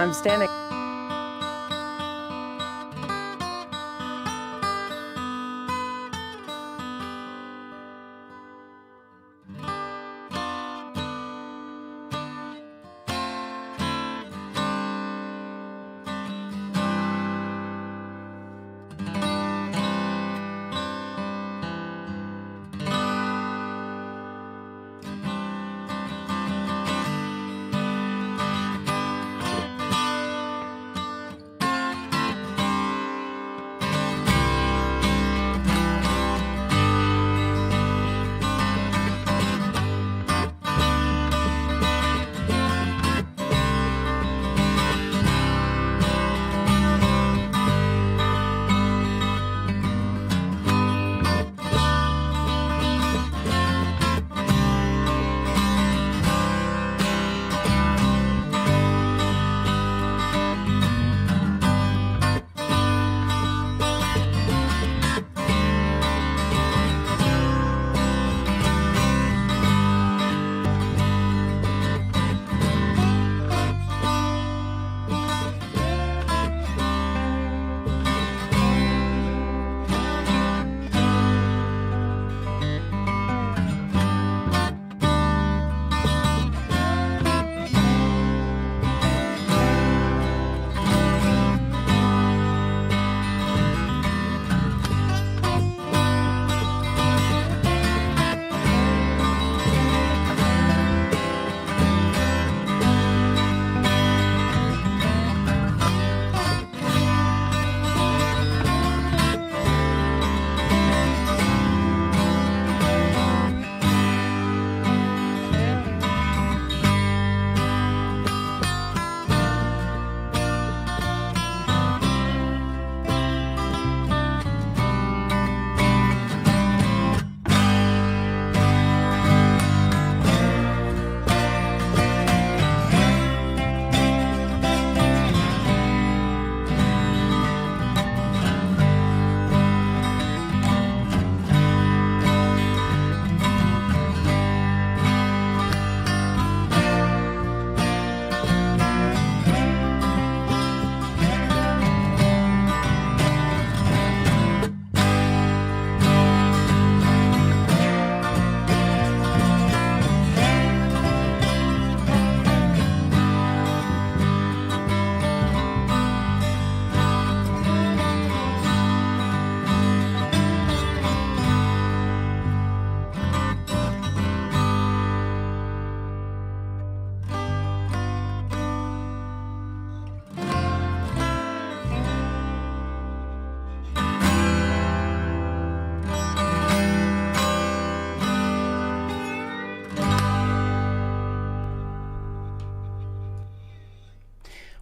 I'm standing.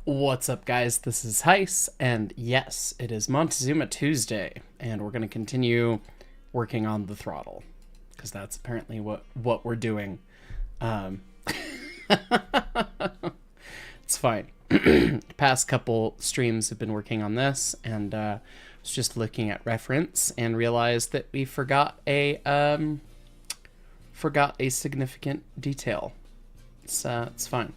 What's up, guys? This is Heiss, and yes, it is Mon-Two-Zuma Tuesday, and we're going to continue working on the throttle, because that's apparently what we're doing. It's fine. Past couple streams have been working on this, and was just looking at reference and realized that we forgot a significant detail. It's fine.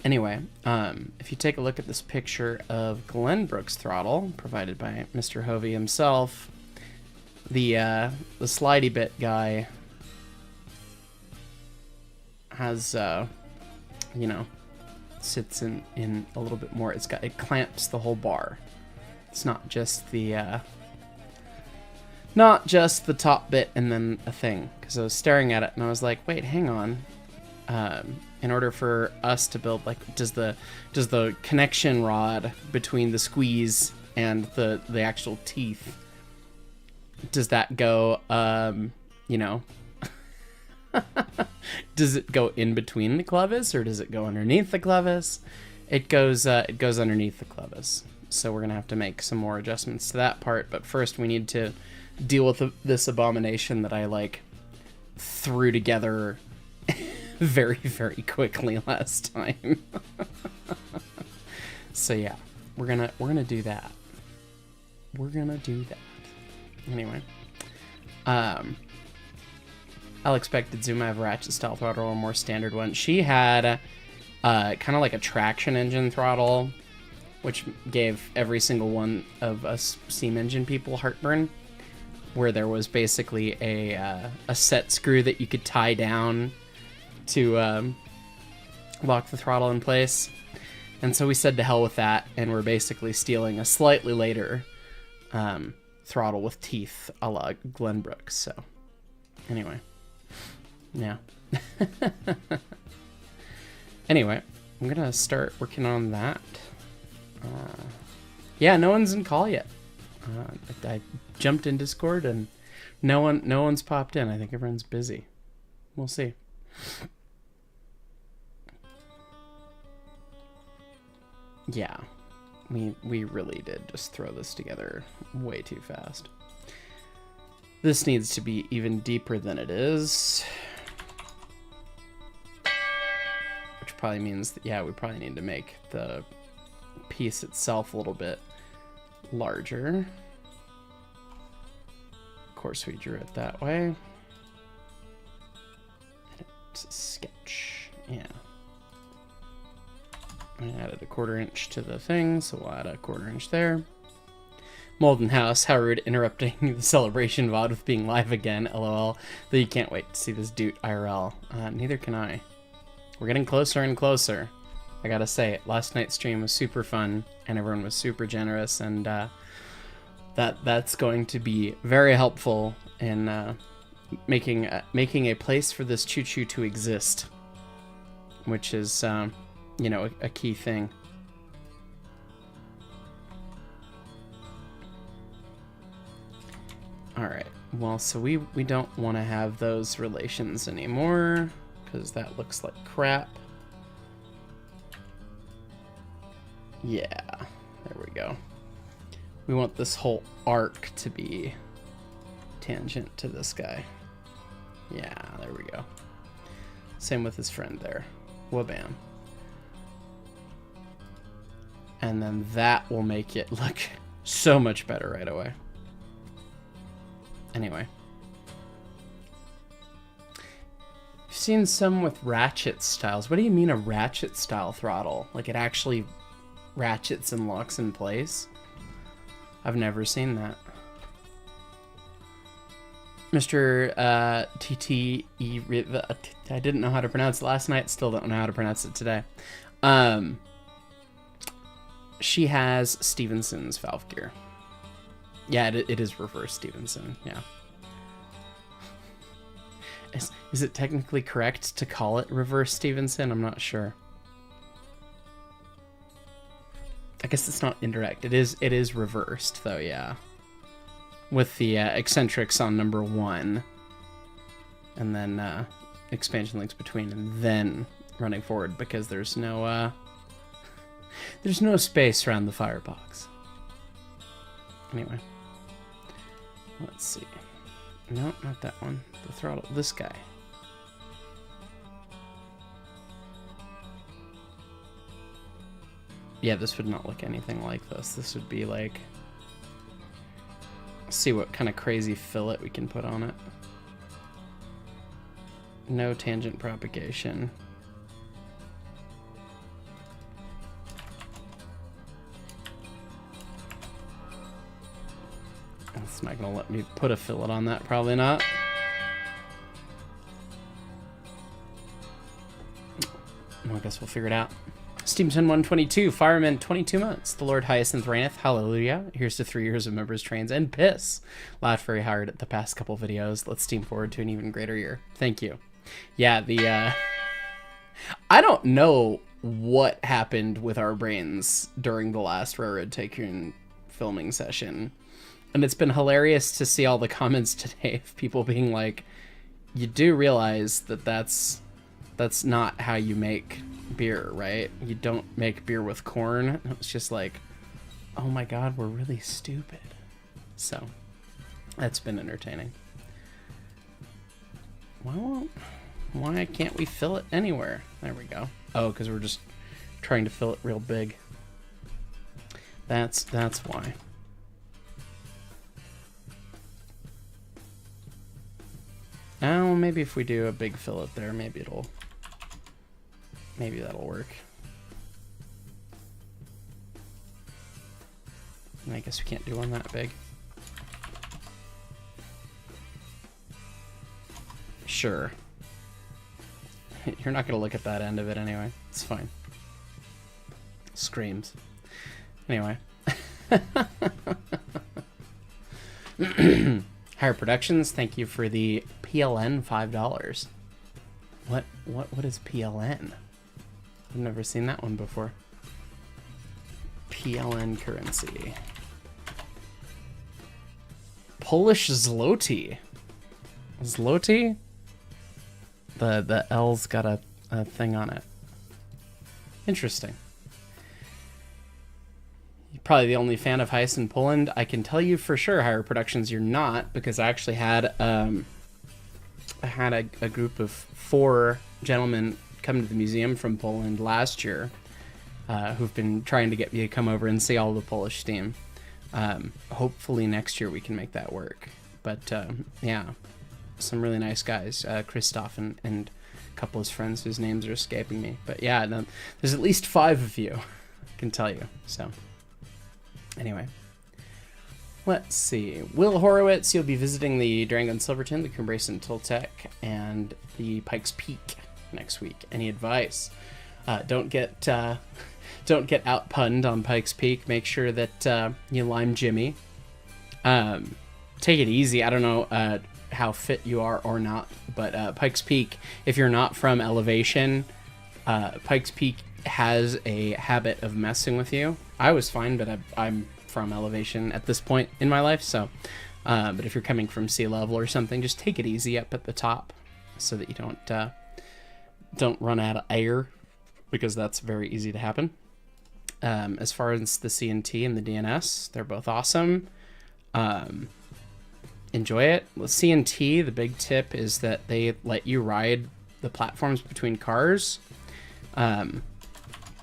Anyway, if you take a look at this picture of Glenbrook's throttle, provided by Mr. Hovey himself, the slidey bit guy has, you know, sits in a little bit more. It clamps the whole bar. It's not just the top bit and then a thing. Because I was staring at it and I was like, wait, hang on. In order for us to build, like, does the connection rod between the squeeze and the actual teeth, does that go, you know, does it go in between the clevis or does it go underneath the clevis? It goes underneath the clevis. So we're gonna have to make some more adjustments to that part. But first we need to deal with this abomination that I like threw together very, very quickly last time. So yeah, we're gonna do that. We're gonna do that. Anyway, I'll expect that Zuma have a ratchet style throttle or a more standard one. She had kind of like a traction engine throttle, which gave every single one of us steam engine people heartburn, where there was basically a set screw that you could tie down to lock the throttle in place. And so we said to hell with that, and we're basically stealing a slightly later throttle with teeth a la Glenbrook. So anyway, yeah. Anyway, I'm gonna start working on that. Yeah, no one's in call yet. I jumped in Discord and no one's popped in. I think everyone's busy. We'll see. Yeah, we really did just throw this together way too fast. This needs to be even deeper than it is. Which probably means that, yeah, we probably need to make the piece itself a little bit larger. Of course, we drew it that way. It's a sketch, yeah. I added a 1/4 inch to the thing, so we'll add a 1/4 inch there. Molden House, how rude, interrupting the celebration VOD with being live again, lol. Though you can't wait to see this dude IRL. Neither can I. We're getting closer and closer. I gotta say, last night's stream was super fun, and everyone was super generous, and that's going to be very helpful in making a place for this choo-choo to exist, which is, you know, a key thing. All right. Well, so we don't want to have those relations anymore because that looks like crap. Yeah, there we go. We want this whole arc to be tangent to this guy. Yeah, there we go. Same with his friend there. Wabam. And then that will make it look so much better right away. Anyway. I've seen some with ratchet styles. What do you mean a ratchet style throttle? Like it actually ratchets and locks in place? I've never seen that. Mr. TTE, I didn't know how to pronounce it last night, still don't know how to pronounce it today. She has Stevenson's valve gear. Yeah, it is reverse Stevenson, yeah. Is it technically correct to call it reverse Stevenson? I'm not sure. I guess it's not indirect. It is reversed though, yeah. With the eccentrics on number 1, and then expansion links between, and then running forward because there's no space around the firebox. Anyway, let's see. No, not that one. The throttle. This guy. Yeah, this would not look anything like this. This would be like... see what kind of crazy fillet we can put on it. No tangent propagation. It's not gonna let me put a fillet on that, probably not. Well, I guess we'll figure it out. Steamton 122, Fireman 22 months. The Lord Hyacinth reigneth. Hallelujah. Here's to 3 years of members, trains, and piss. Laughed very hard at the past couple videos. Let's steam forward to an even greater year. Thank you. Yeah, the I don't know what happened with our brains during the last Railroad Tycoon filming session. And it's been hilarious to see all the comments today of people being like, you do realize that that's not how you make beer, right? You don't make beer with corn. And it was just like, oh my god, we're really stupid. So, that's been entertaining. Why can't we fill it anywhere? There we go. Oh, because we're just trying to fill it real big. That's why. Oh, maybe if we do a big fillet there, maybe it'll Maybe that'll work. I guess we can't do one that big. Sure. You're not going to look at that end of it anyway. It's fine. Screams. Anyway. Higher Productions, thank you for the PLN $5. What is PLN? I've never seen that one before. PLN currency. Polish zloty. Zloty? The L's got a thing on it. Interesting. You're probably the only fan of Heist in Poland. I can tell you for sure, Higher Productions, you're not, because I actually had a group of 4 gentlemen come to the museum from Poland last year, who've been trying to get me to come over and see all the Polish steam. Hopefully next year we can make that work. But yeah, some really nice guys, Christoph and a couple of his friends whose names are escaping me. But yeah, no, there's at least 5 of you, I can tell you. So anyway, let's see. Will Horowitz, you'll be visiting the Durango and Silverton, the Cumbrace and Toltec, and the Pikes Peak next week. Any advice? Don't get outpunned on Pikes Peak. Make sure that you lime Jimmy. Take it easy. I don't know how fit you are or not, but Pikes Peak, if you're not from elevation, Pikes Peak has a habit of messing with you. I was fine, but I'm from elevation at this point in my life, so but if you're coming from sea level or something, just take it easy up at the top so that you don't run out of air, because that's very easy to happen. As far as the CNT and the DNS, they're both awesome. Enjoy it. With CNT, the big tip is that they let you ride the platforms between cars.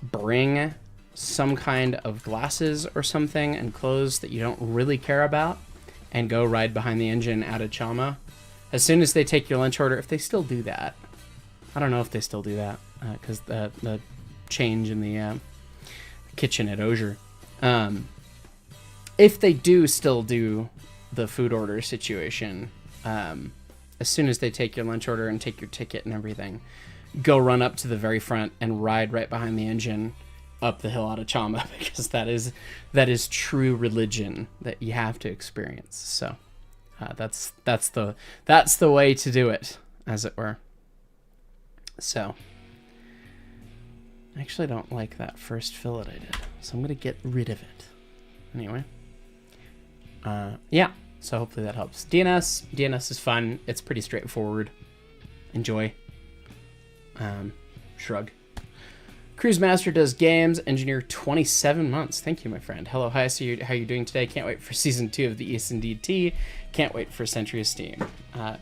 Bring some kind of glasses or something and clothes that you don't really care about, and go ride behind the engine out of Chama. As soon as they take your lunch order, if they still do that. I don't know if they still do that, because the change in the kitchen at Osier. If they do still do the food order situation, as soon as they take your lunch order and take your ticket and everything, go run up to the very front and ride right behind the engine up the hill out of Chama, because that is true religion that you have to experience. So that's the way to do it, as it were. So I actually don't like that first fillet I did, so I'm gonna get rid of it anyway. Yeah, so hopefully that helps. DNS is fun. It's pretty straightforward. Enjoy. Shrug. Cruise Master does games. Engineer 27 months. Thank you, my friend. Hello, hi. So how are you doing today? Can't wait for season 2 of the ES&DT. Can't wait for Century of Steam.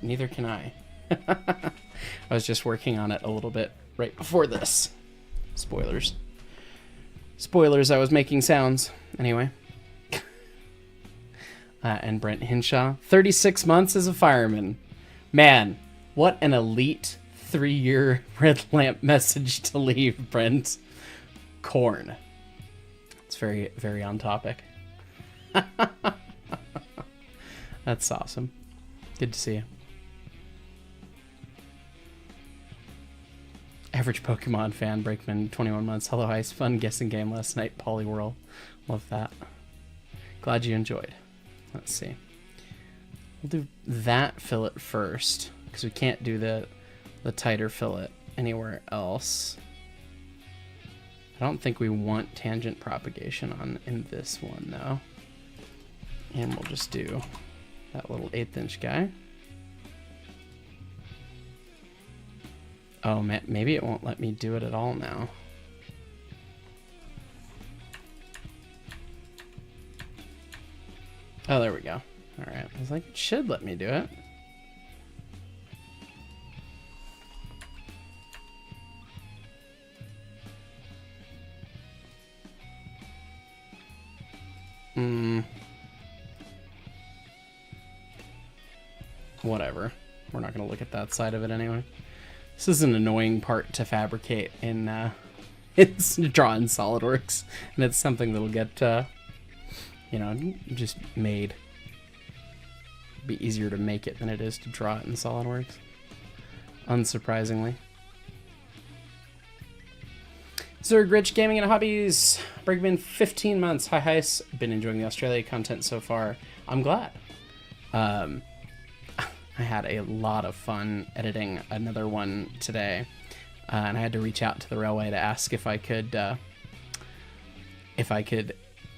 Neither can I. I was just working on it a little bit right before this. Spoilers. Spoilers, I was making sounds. Anyway. And Brent Hinshaw, 36 months as a fireman. Man, what an elite 3-year red lamp message to leave, Brent. Corn. It's very, very on topic. That's awesome. Good to see you. Average Pokemon fan, Breakman, 21 months. Hello, Ice. Fun guessing game last night. Poliwhirl. Love that. Glad you enjoyed. Let's see. We'll do that fillet first, because we can't do the tighter fillet anywhere else. I don't think we want tangent propagation on in this one, though. And we'll just do that little 1/8" guy. Oh, man, maybe it won't let me do it at all now. Oh, there we go. All right. I was like, it should let me do it. Whatever. We're not going to look at that side of it anyway. This is an annoying part to fabricate in it's draw in SolidWorks, and it's something that'll get you know, just made. Be easier to make it than it is to draw it in SolidWorks, unsurprisingly. Zerg Rich Gaming and Hobbies. Break been 15 months. Hi Heis. Been enjoying the Australia content so far. I'm glad. I had a lot of fun editing another one today, and I had to reach out to the railway to ask if I could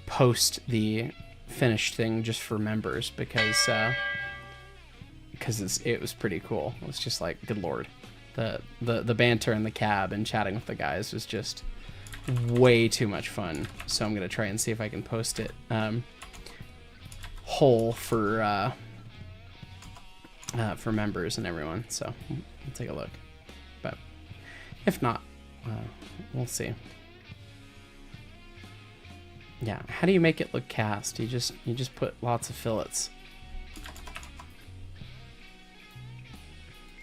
post the finished thing just for members, because it was pretty cool. It was just like, good lord, the banter in the cab and chatting with the guys was just way too much fun. So I'm gonna try and see if I can post it whole for members and everyone. So we'll take a look, but if not, we'll see. Yeah, how do you make it look cast? You just put lots of fillets.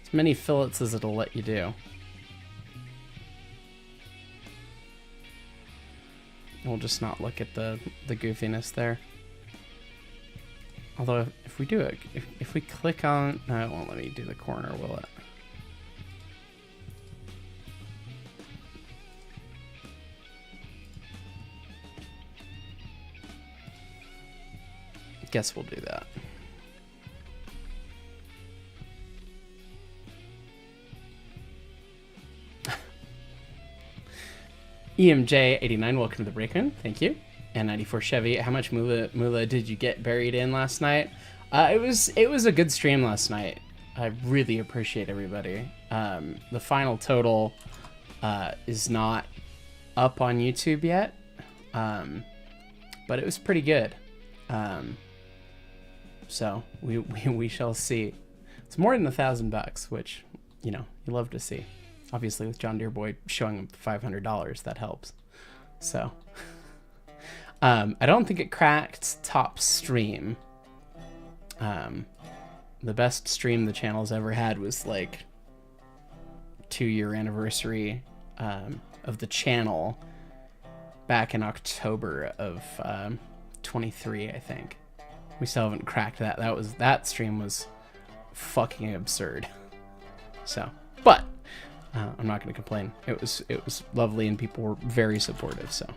As many fillets as it'll let you do. We'll just not look at the goofiness there. Although if we do it, if we click on, no, it won't let me do the corner, will it? Guess we'll do that. EMJ89, welcome to the break-in. Thank you. And 94 Chevy, how much moolah did you get buried in last night? It was a good stream last night. I really appreciate everybody. The final total is not up on YouTube yet, but it was pretty good. So we shall see. It's more than $1,000, which, you know, you love to see. Obviously, with John Deere Boy showing him $500, that helps. So, I don't think it cracked top stream. The best stream the channel's ever had was like 2-year anniversary of the channel back in October of 23, I think. We still haven't cracked that. That stream was fucking absurd. So, but I'm not going to complain. It was lovely and people were very supportive, so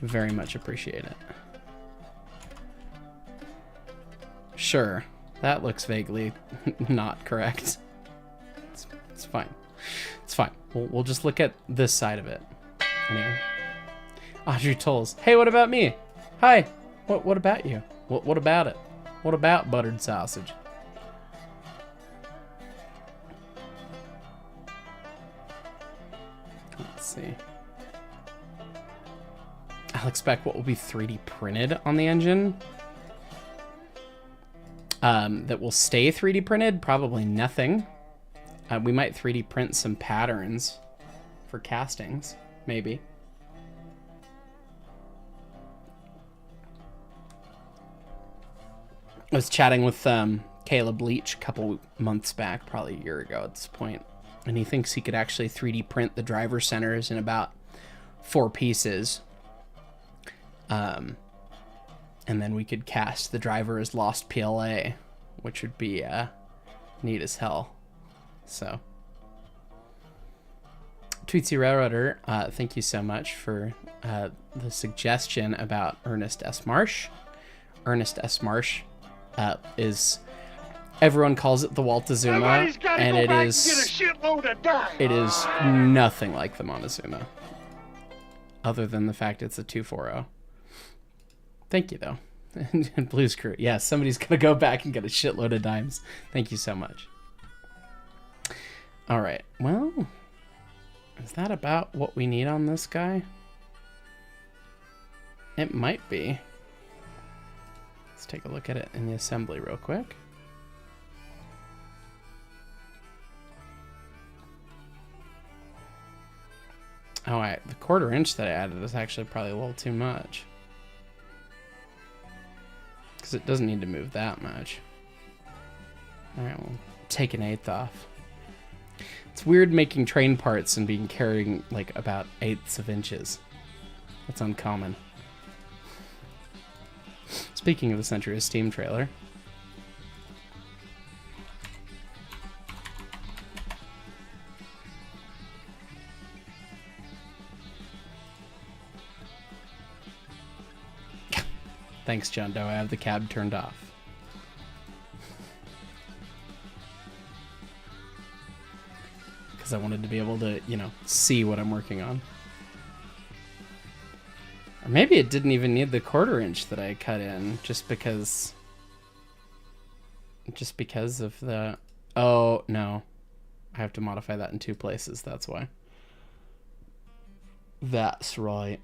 very much appreciate it. Sure, that looks vaguely not correct. It's fine. It's fine. We'll just look at this side of it. Anyway. Audrey Tolls. Hey, what about me? Hi. What about you? What about it? What about buttered sausage? Let's see. Alex Beck, what will be 3D printed on the engine? That will stay 3D printed? Probably nothing. We might 3D print some patterns for castings, maybe. I was chatting with Caleb Leach a couple months back, probably a year ago at this point, and he thinks he could actually 3D print the driver centers in about 4 pieces. And then we could cast the driver as Lost PLA, which would be neat as hell. So, Tweetsy Railroader, thank you so much for the suggestion about Ernest S. Marsh. Ernest S. Marsh is, everyone calls it the Mon-Two-Zuma, and it is nothing like the Mon-Two-Zuma, other than the fact it's a 240. Thank you, though. And Blues Crew. Yeah, somebody's going to go back and get a shitload of dimes. Thank you so much. All right. Well, is that about what we need on this guy? It might be. Let's take a look at it in the assembly real quick. Oh, the 1/4 inch that I added is actually probably a little too much, because it doesn't need to move that much. All right, we'll take an 1/8 off. It's weird making train parts and being carrying like about 1/8 of inches. That's uncommon. Speaking of the Century of Steam trailer. Thanks, John Doe. I have the cab turned off. Because I wanted to be able to, you know, see what I'm working on. Or maybe it didn't even need the 1/4 inch that I cut in, just because of the... Oh, no. I have to modify that in 2 places, that's why. That's right.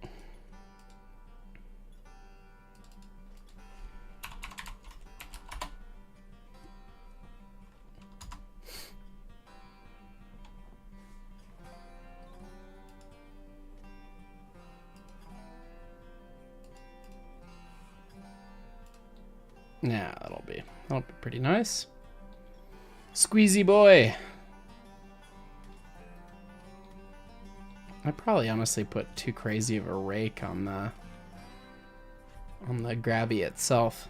Yeah, that'll be pretty nice. Squeezy boy. I probably honestly put too crazy of a rake on the grabby itself.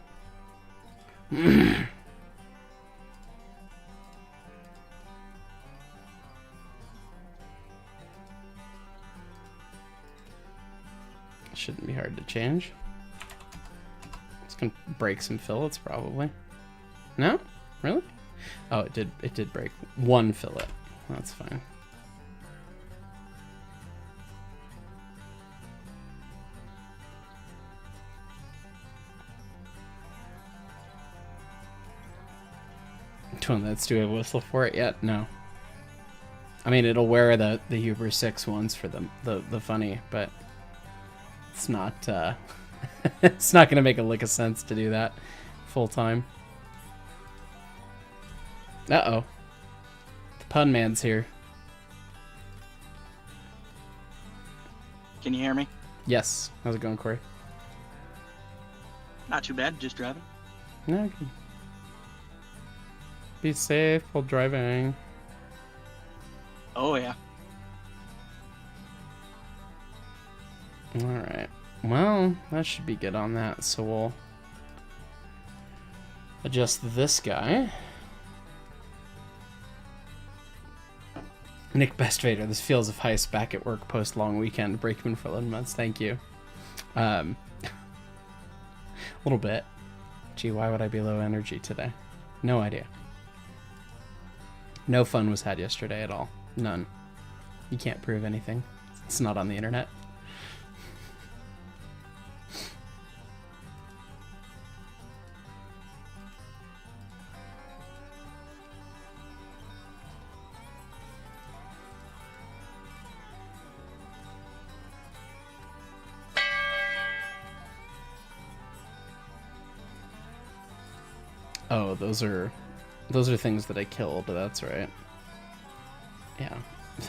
Shouldn't be hard to change. Can break some fillets probably. No? Really? Oh, it did break 1 fillet. That's fine. Do we have a whistle for it yet? No. I mean, it'll wear the Huber 6 ones for the funny, but it's not it's not gonna make a lick of sense to do that full time. Uh-oh. The pun man's here. Can you hear me? Yes. How's it going, Corey? Not too bad, just driving. No, okay. Be safe while driving. Oh, yeah. Alright. Well, that should be good on that, so we'll adjust this guy. Nick Best Vader, this feels of heist back at work post long weekend, break even for 11 months, thank you. A little bit. Gee, why would I be low energy today? No idea. No fun was had yesterday at all. None. You can't prove anything. It's not on the internet. Oh, those are things that I killed, that's right. Yeah.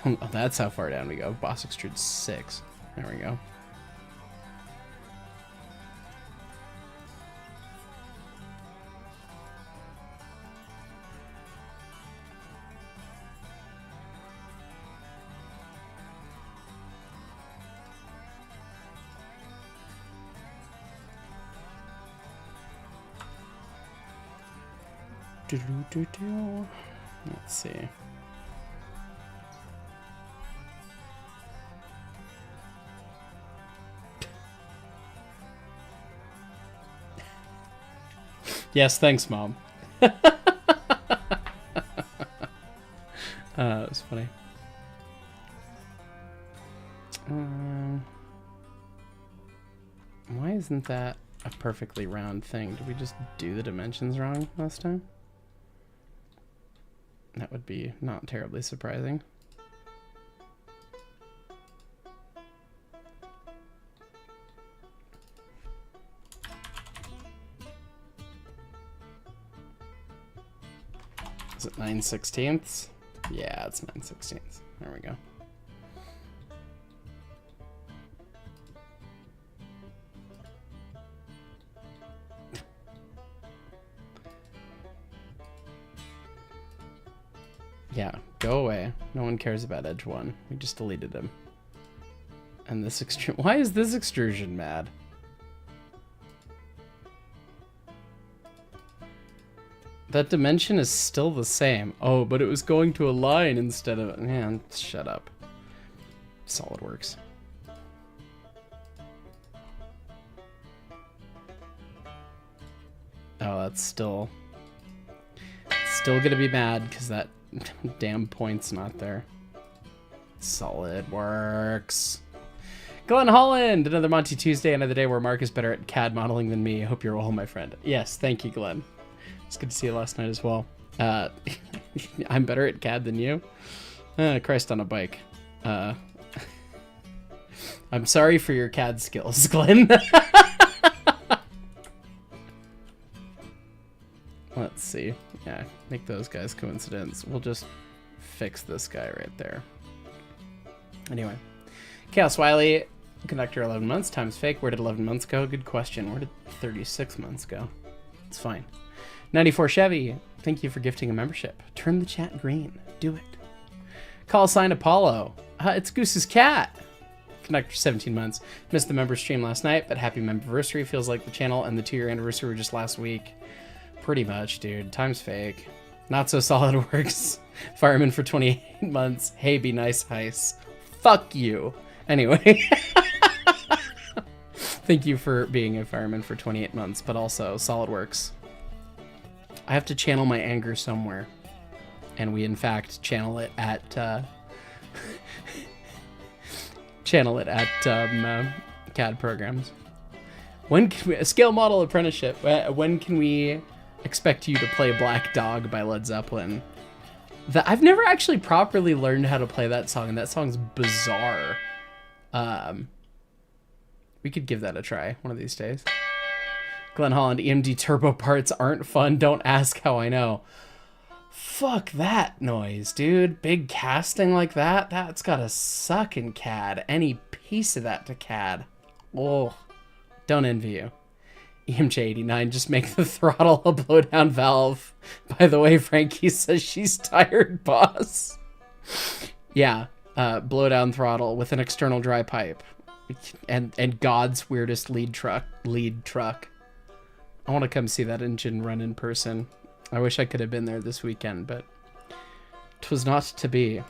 Oh, that's how far down we go. Boss extrude 6. There we go. Let's see. Yes, thanks, Mom. That was funny. Why isn't that a perfectly round thing? Did we just do the dimensions wrong last time? That would be not terribly surprising. Is it 9/16? Yeah, it's 9/16. There we go. Yeah, Go away. No one cares about Edge 1. We just deleted him. And this why is this extrusion mad? That dimension is still the same. Oh, but it was going to a line instead of... Man, shut up. SolidWorks. Oh, that's still gonna be mad because that damn point's not there. SolidWorks. Glenn Holland, another Mon-Two-Tuesday, another day where Mark is better at CAD modeling than me. I hope you're well, my friend. Yes, thank you, Glenn. It's good to see you last night as well. I'm better at CAD than you? Christ on a bike. I'm sorry for your CAD skills, Glenn. Let's see. Yeah, make those guys coincidence. We'll just fix this guy right there. Anyway. Chaos Wiley, conductor 11 months, time's fake. Where did 11 months go? Good question. Where did 36 months go? It's fine. 94 Chevy, thank you for gifting a membership. Turn the chat green. Do it. Call sign Apollo. It's Goose's cat. Conductor 17 months. Missed the member stream last night, but happy memberversary. Feels like the channel and the 2-year anniversary were just last week. Pretty much, dude. Time's fake. Not so SolidWorks. Fireman for 28 months. Hey, be nice, Heis. Fuck you. Anyway. Thank you for being a fireman for 28 months, but also SolidWorks. I have to channel my anger somewhere. And we, in fact, channel it at CAD programs. When can we... A scale model apprenticeship. When can we expect you to play Black Dog by Led Zeppelin? I've never actually properly learned how to play that song, and that song's bizarre. We could give that a try one of these days. Glenn Holland, EMD turbo parts aren't fun. Don't ask how I know. Fuck that noise, dude. Big casting like that, that's gotta suck in CAD. Any piece of that to CAD. Oh, don't envy you. EMJ89, just make the throttle a blowdown valve. By the way, Frankie says she's tired, boss. Yeah, blowdown throttle with an external dry pipe. And God's weirdest lead truck. I want to come see that engine run in person. I wish I could have been there this weekend, but 'twas not to be.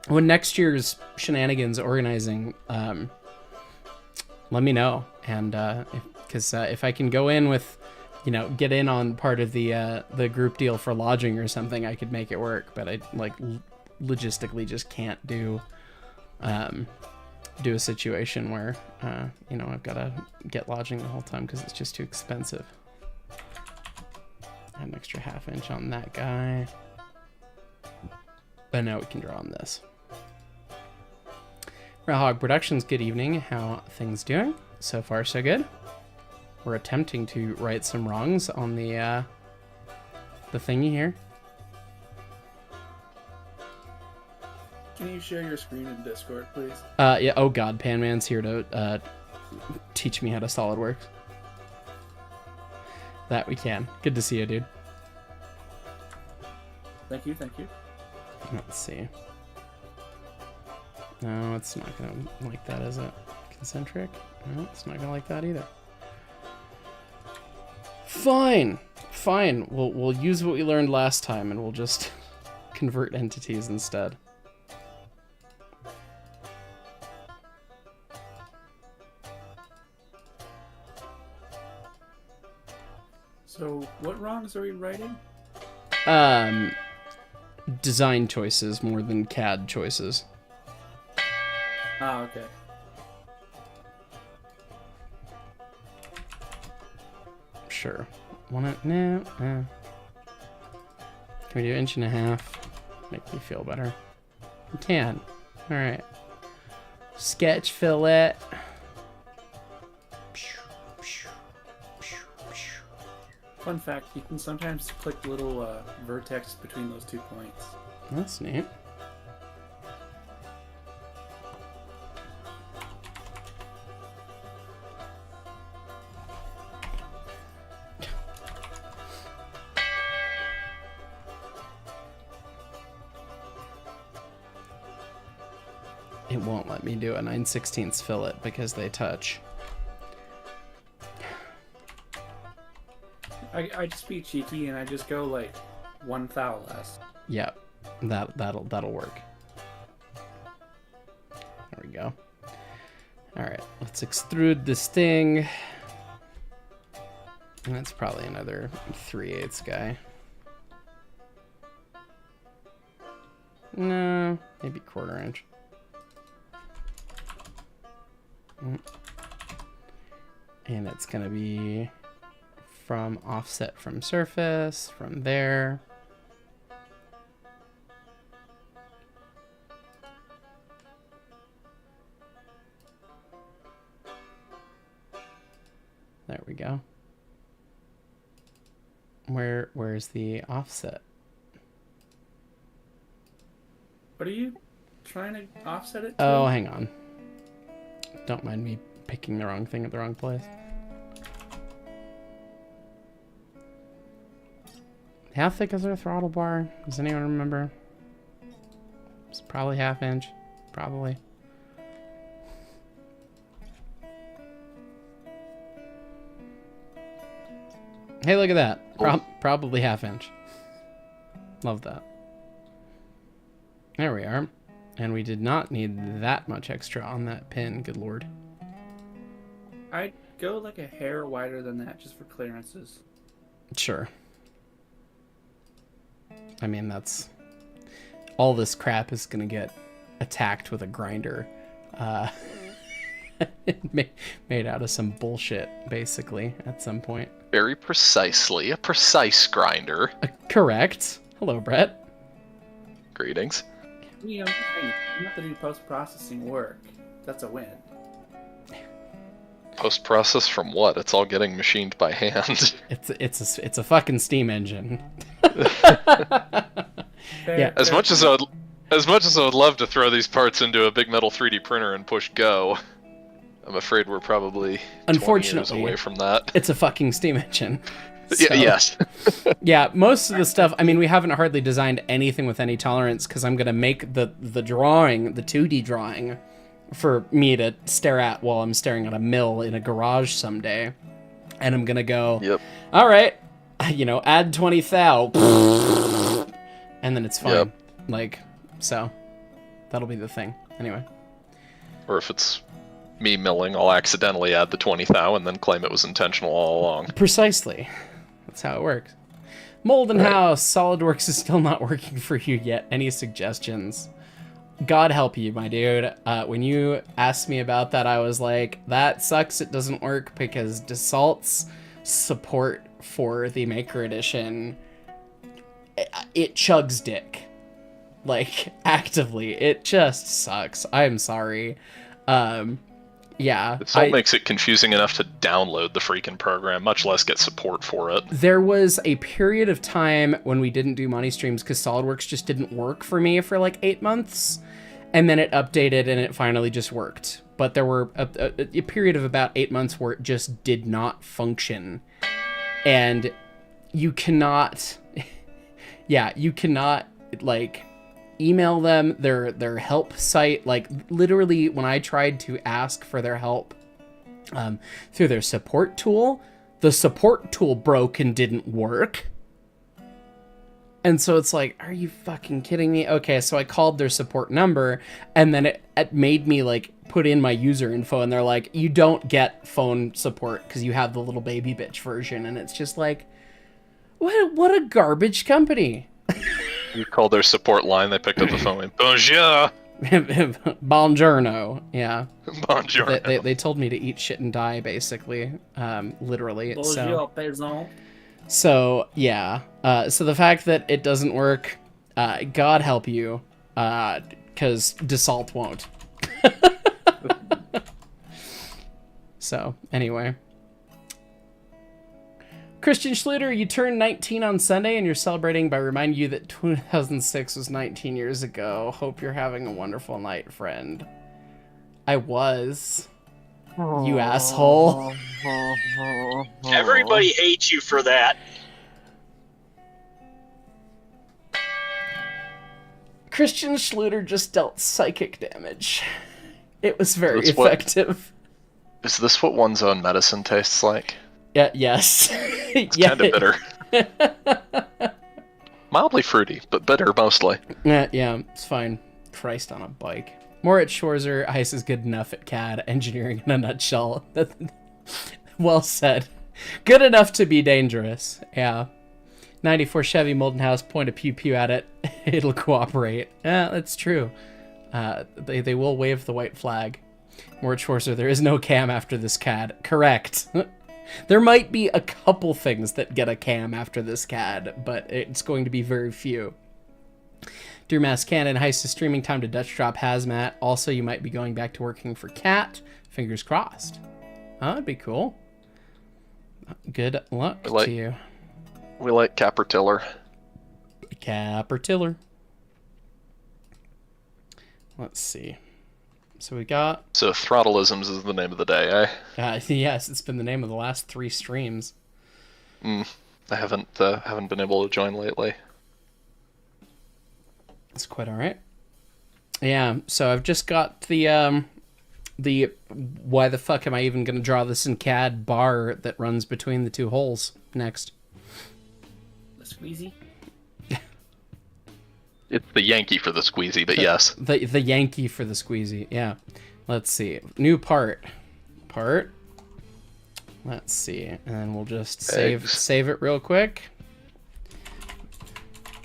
When next year's shenanigans organizing, let me know. And because if I can go in with, get in on part of the group deal for lodging or something, I could make it work. But I logistically just can't do a situation where I've got to get lodging the whole time because it's just too expensive. Add an extra ½ inch on that guy. But now we can draw on this. Hog Productions, good evening. How things doing? So far, so good. We're attempting to right some wrongs on the thingy here. Can you share your screen in Discord, please? Yeah. Oh God, Panman's here to teach me how to SolidWorks. That we can. Good to see you, dude. Thank you. Let's see. No, it's not gonna like that, is it? Concentric? No, it's not gonna like that either. Fine. We'll use what we learned last time, and we'll just convert entities instead. So, what wrongs are we writing? Design choices more than CAD choices. Ah, okay. Sure. No. Can we do 1.5 inches? Make me feel better. We can. All right. Sketch fillet. Fun fact, you can sometimes click little vertex between those 2 points. That's neat. It won't let me do a 9/16 fillet because they touch. I just be cheeky and I just go like 1 thou less. Yep, that'll work. There we go. All right, let's extrude this thing. And that's probably another 3/8 guy. No, maybe 1/4 inch. And it's gonna be from offset from surface, from there. There we go. Where's the offset? What are you trying to offset it to? Oh, hang on. Don't mind me picking the wrong thing at the wrong place. How thick is our throttle bar? Does anyone remember? It's probably 1/2 inch. Probably. Hey, look at that. Probably 1/2 inch. Love that. There we are. And we did not need that much extra on that pin, good lord. I'd go like a hair wider than that just for clearances. Sure. I mean, that's... all this crap is gonna get attacked with a grinder. Made out of some bullshit, basically, at some point. Very precisely. A precise grinder. Correct. Hello, Brett. Greetings. You know, you have to do post-processing work. That's a win. Post-process from what? It's all getting machined by hand. It's a fucking steam engine. Yeah. As much as I would love to throw these parts into a big metal 3D printer and push go, I'm afraid we're probably 20 years away from that. It's a fucking steam engine. So, yes. Yeah, most of the stuff, I mean, we haven't hardly designed anything with any tolerance because I'm going to make the drawing, the 2D drawing, for me to stare at while I'm staring at a mill in a garage someday. And I'm going to go, yep. All right, you know, add 20 thou. And then it's fine. Yep. Like, so that'll be the thing. Anyway. Or if it's me milling, I'll accidentally add the 20 thou and then claim it was intentional all along. Precisely. That's how it works. Molden House, SolidWorks is still not working for you yet. Any suggestions? God help you, my dude. When you asked me about that, I was like, that sucks it doesn't work because Dassault's support for the Maker Edition, it chugs dick. Like, actively. It just sucks. I'm sorry. Yeah. It makes it confusing enough to download the freaking program, much less get support for it. There was a period of time when we didn't do money streams because SolidWorks just didn't work for me for like 8 months. And then it updated and it finally just worked. But there were a period of about 8 months where it just did not function. And you cannot... yeah, you cannot, like... email them, their help site, like literally when I tried to ask for their help through their support tool, the support tool broke and didn't work. And so it's like, are you fucking kidding me? Okay, so I called their support number and then it made me like put in my user info and they're like, you don't get phone support because you have the little baby bitch version. And it's just like, what a garbage company. You called their support line, they picked up the phone and bonjour. Buongiorno, yeah. Buongiorno. They told me to eat shit and die, basically, literally. Bonjour, paysan. So yeah. So the fact that it doesn't work, God help you, because Dassault won't. So anyway. Christian Schluter, you turned 19 on Sunday and you're celebrating by reminding you that 2006 was 19 years ago. Hope you're having a wonderful night, friend. I was. You asshole. Everybody hates you for that. Christian Schluter just dealt psychic damage. It was very That's effective. Is this what one's own medicine tastes like? Yeah. Yes. It's kind of bitter. Mildly fruity, but bitter mostly. Yeah, it's fine. Christ on a bike. Moritz Schwarzer, ice is good enough at CAD. Engineering in a nutshell. Well said. Good enough to be dangerous. Yeah. 94 Chevy Molden House, point a pew pew at it. It'll cooperate. Yeah, that's true. They will wave the white flag. Moritz Schwarzer, there is no cam after this CAD. Correct. There might be a couple things that get a cam after this CAD, but it's going to be very few. Dear Mass Cannon, heist is streaming, time to Dutch drop hazmat. Also, you might be going back to working for Cat. Fingers crossed. Oh, that'd be cool. Good luck to you. We like Capper Tiller. Capper Tiller. Let's see. So we got... So Throttleisms is the name of the day, eh? Yes, it's been the name of the last 3 streams. I haven't been able to join lately. That's quite all right. Yeah, so I've just got the why the fuck am I even going to draw this in CAD bar that runs between the 2 holes next. The squeezy? It's the Yankee for the squeezy, but yes. The Yankee for the squeezy, yeah. Let's see. New part. Let's see. And then we'll just save it real quick.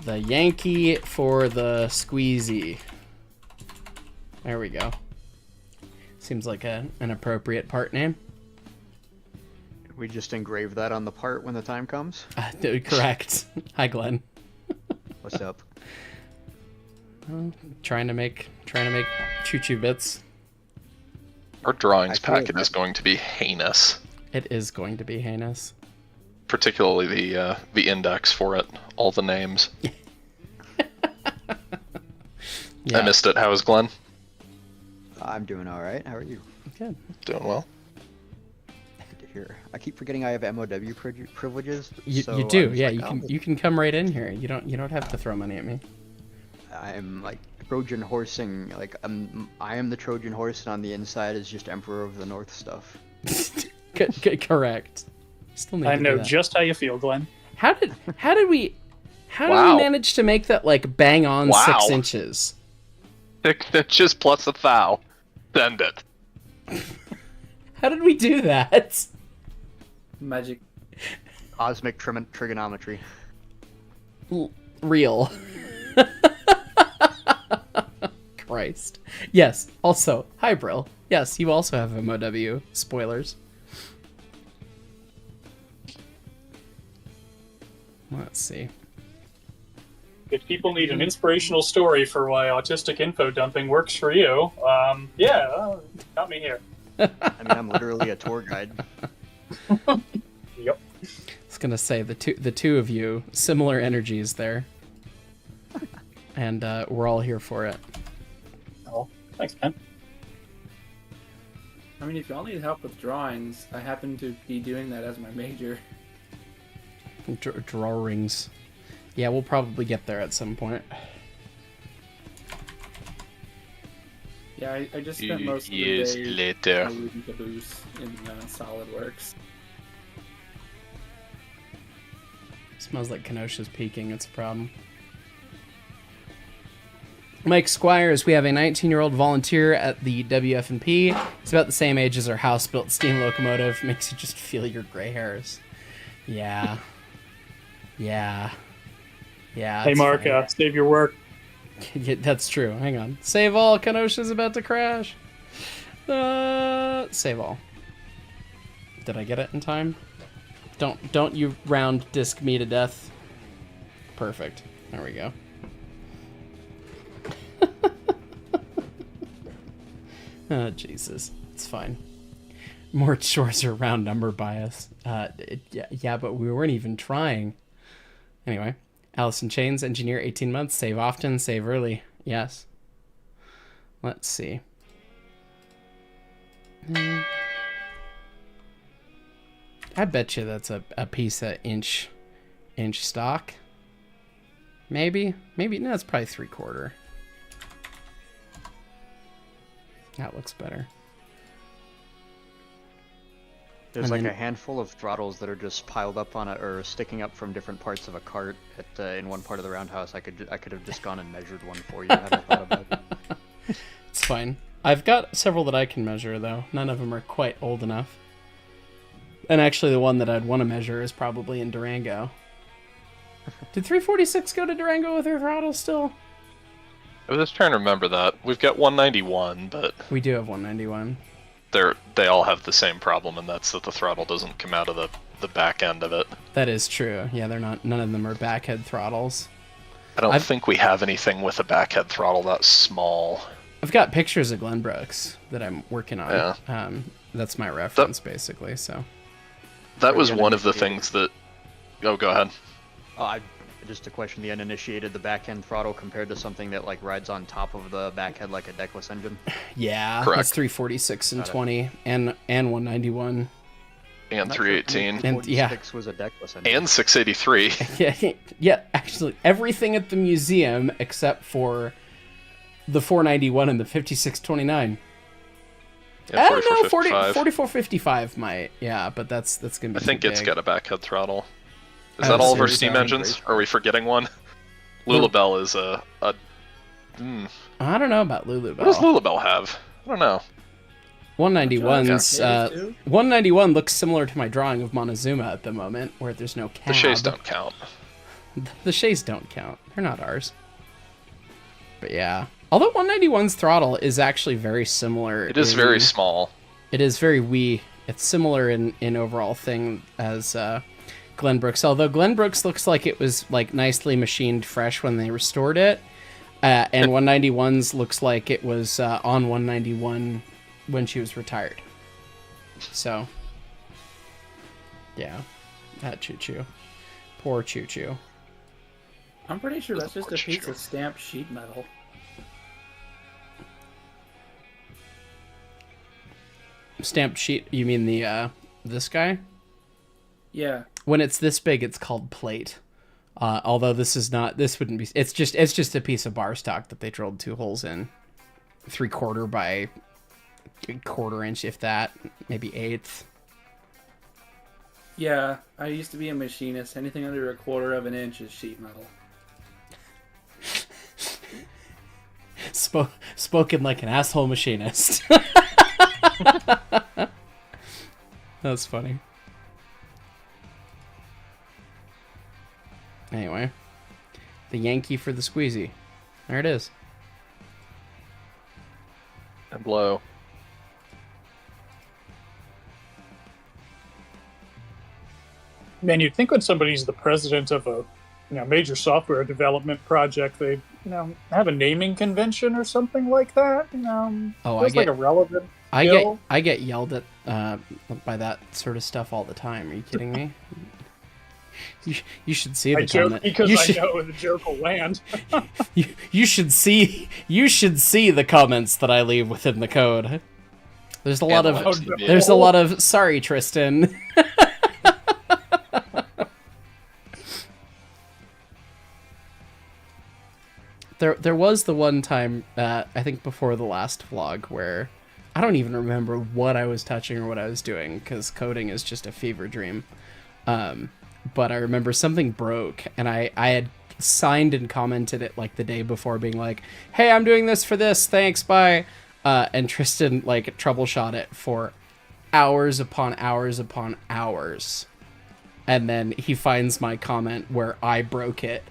The Yankee for the squeezy. There we go. Seems like an appropriate part name. We just engrave that on the part when the time comes? Correct. Hi, Glenn. What's up? Trying to make choo-choo bits. Our drawings packet is going to be heinous. It is going to be heinous. Particularly the index for it, all the names. Yeah. I missed it. How is Glenn? I'm doing all right. How are you? Good. Doing well. Good to hear. I keep forgetting I have MOW privileges. You so do, I'm yeah. like, You can come right in here. You don't have to throw money at me. I'm like Trojan horsing. Like I am the Trojan horse, and on the inside is just Emperor of the North stuff. Correct. Still need I to do know that. just how you feel, Glenn. How did we Wow. manage to make that like bang on Wow. 6 inches? 6 inches plus a thou. Send it. How did we do that? Magic. Cosmic trigonometry. Real. Christ. Yes. Also, hi, Brill. Yes, you also have MOW. Spoilers. Let's see. If people need an inspirational story for why autistic info dumping works for you, got me here. I mean, I'm literally a tour guide. Yep. I was gonna say the two of you, similar energies there, and we're all here for it. Oh, thanks, man. I mean, if y'all need help with drawings, I happen to be doing that as my major. Drawings. Yeah, we'll probably get there at some point. Yeah, I just spent most of the Years day later. reading caboose in SolidWorks. Smells like Kenosha's peaking. It's a problem. Mike Squires, we have a 19-year-old volunteer at the WF&P. He's about the same age as our house-built steam locomotive. Makes you just feel your gray hairs. Yeah. Yeah. Yeah. Hey, it's Mark, fine. save your work. Yeah, that's true. Hang on. Save all. Kenosha's about to crash. Save all. Did I get it in time? Don't you round disc me to death. Perfect. There we go. Oh, Jesus. It's fine. More chores are round number bias. Yeah, but we weren't even trying. Anyway. Allison Chains, engineer, 18 months. Save often, save early. Yes. Let's see. I bet you that's a piece of inch stock. Maybe. No, it's probably 3/4. That looks better. There's And like then- a handful of throttles that are just piled up on it or sticking up from different parts of a cart in one part of the roundhouse. I could have just gone and measured one for you had I thought about it. It's fine. I've got several that I can measure, though. None of them are quite old enough. And actually, the one that I'd want to measure is probably in Durango. Did 346 go to Durango with her throttle still? I was just trying to remember that. We've got 191, but We do have 191. they all have the same problem, and that's that the throttle doesn't come out of the back end of it. That is true. Yeah, they're not. None of them are backhead throttles. I don't think we have anything with a backhead throttle that small. I've got pictures of Glenbrooks that I'm working on. Yeah. That's my reference, basically. So. That was the one of the uninitiated. things that... Oh, go ahead. Just to question the uninitiated, the back end throttle compared to something that like rides on top of the back head like a deckless engine. Yeah, Correct. that's 346 and Got it. 20 and 191. And I'm not sure if 318. And- yeah. 46 was a deckless engine. And 683. Yeah. Actually, everything at the museum except for the 491 and the 5629. And I don't know, 4455. 4455 might. Yeah, but that's gonna be. I think too it's big. got a backhead throttle. Is I that would all of say our it's steam on engines? Are we forgetting one? Lulabelle is a I don't know about Lulubelle. What does Lulabelle have? I don't know. 191's Yeah, too. 191 looks similar to my drawing of Mon-Two-Zuma at the moment, where there's no cab. The shays don't count. The shays don't count. They're not ours. But yeah. Although 191's throttle is actually very similar. It is very small. It is very wee. It's similar in overall thing as Glenbrooks. Although Glenbrooks looks like it was like nicely machined fresh when they restored it. And 191's looks like it was on 191 when she was retired. So, yeah. That choo-choo. Poor choo-choo. I'm pretty sure that's just a piece Sure. of stamped sheet metal. Stamped sheet, you mean the this guy? Yeah. When it's this big, it's called plate. Although this wouldn't be. It's just a piece of bar stock that they drilled 2 holes in, 3/4 by 1/4 inch, if that, maybe 1/8. Yeah, I used to be a machinist. Anything under 1/4 of an inch is sheet metal. Spoken like an asshole machinist. That's funny. Anyway, the Yankee for the squeezy. There it is. And low. Man, you'd think when somebody's the president of a major software development project, they have a naming convention or something like that. Oh, feels like a relevant. I skill. get yelled at by that sort of stuff all the time. Are you kidding me? You should see the I joke comment. because you I should, know the joke will land. you should see the comments that I leave within the code. There's a lot And of lives to be there's a able- lot of sorry, Tristan. There was the one time, I think before the last vlog, where I don't even remember what I was touching or what I was doing, because coding is just a fever dream. But I remember something broke, and I had signed and commented it like the day before, being like, hey, I'm doing this for this, thanks, bye. And Tristan like troubleshot it for hours upon hours upon hours. And then he finds my comment where I broke it.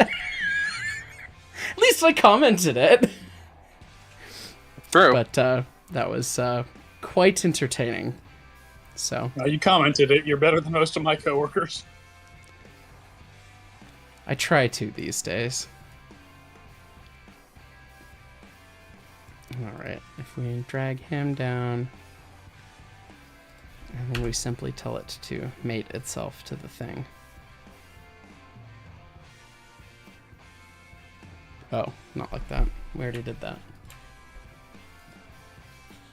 At least I commented it. True. But that was quite entertaining. So You commented it. You're better than most of my coworkers. I try to these days. Alright, if we drag him down, and then we simply tell it to mate itself to the thing. Oh, not like that. We already did that.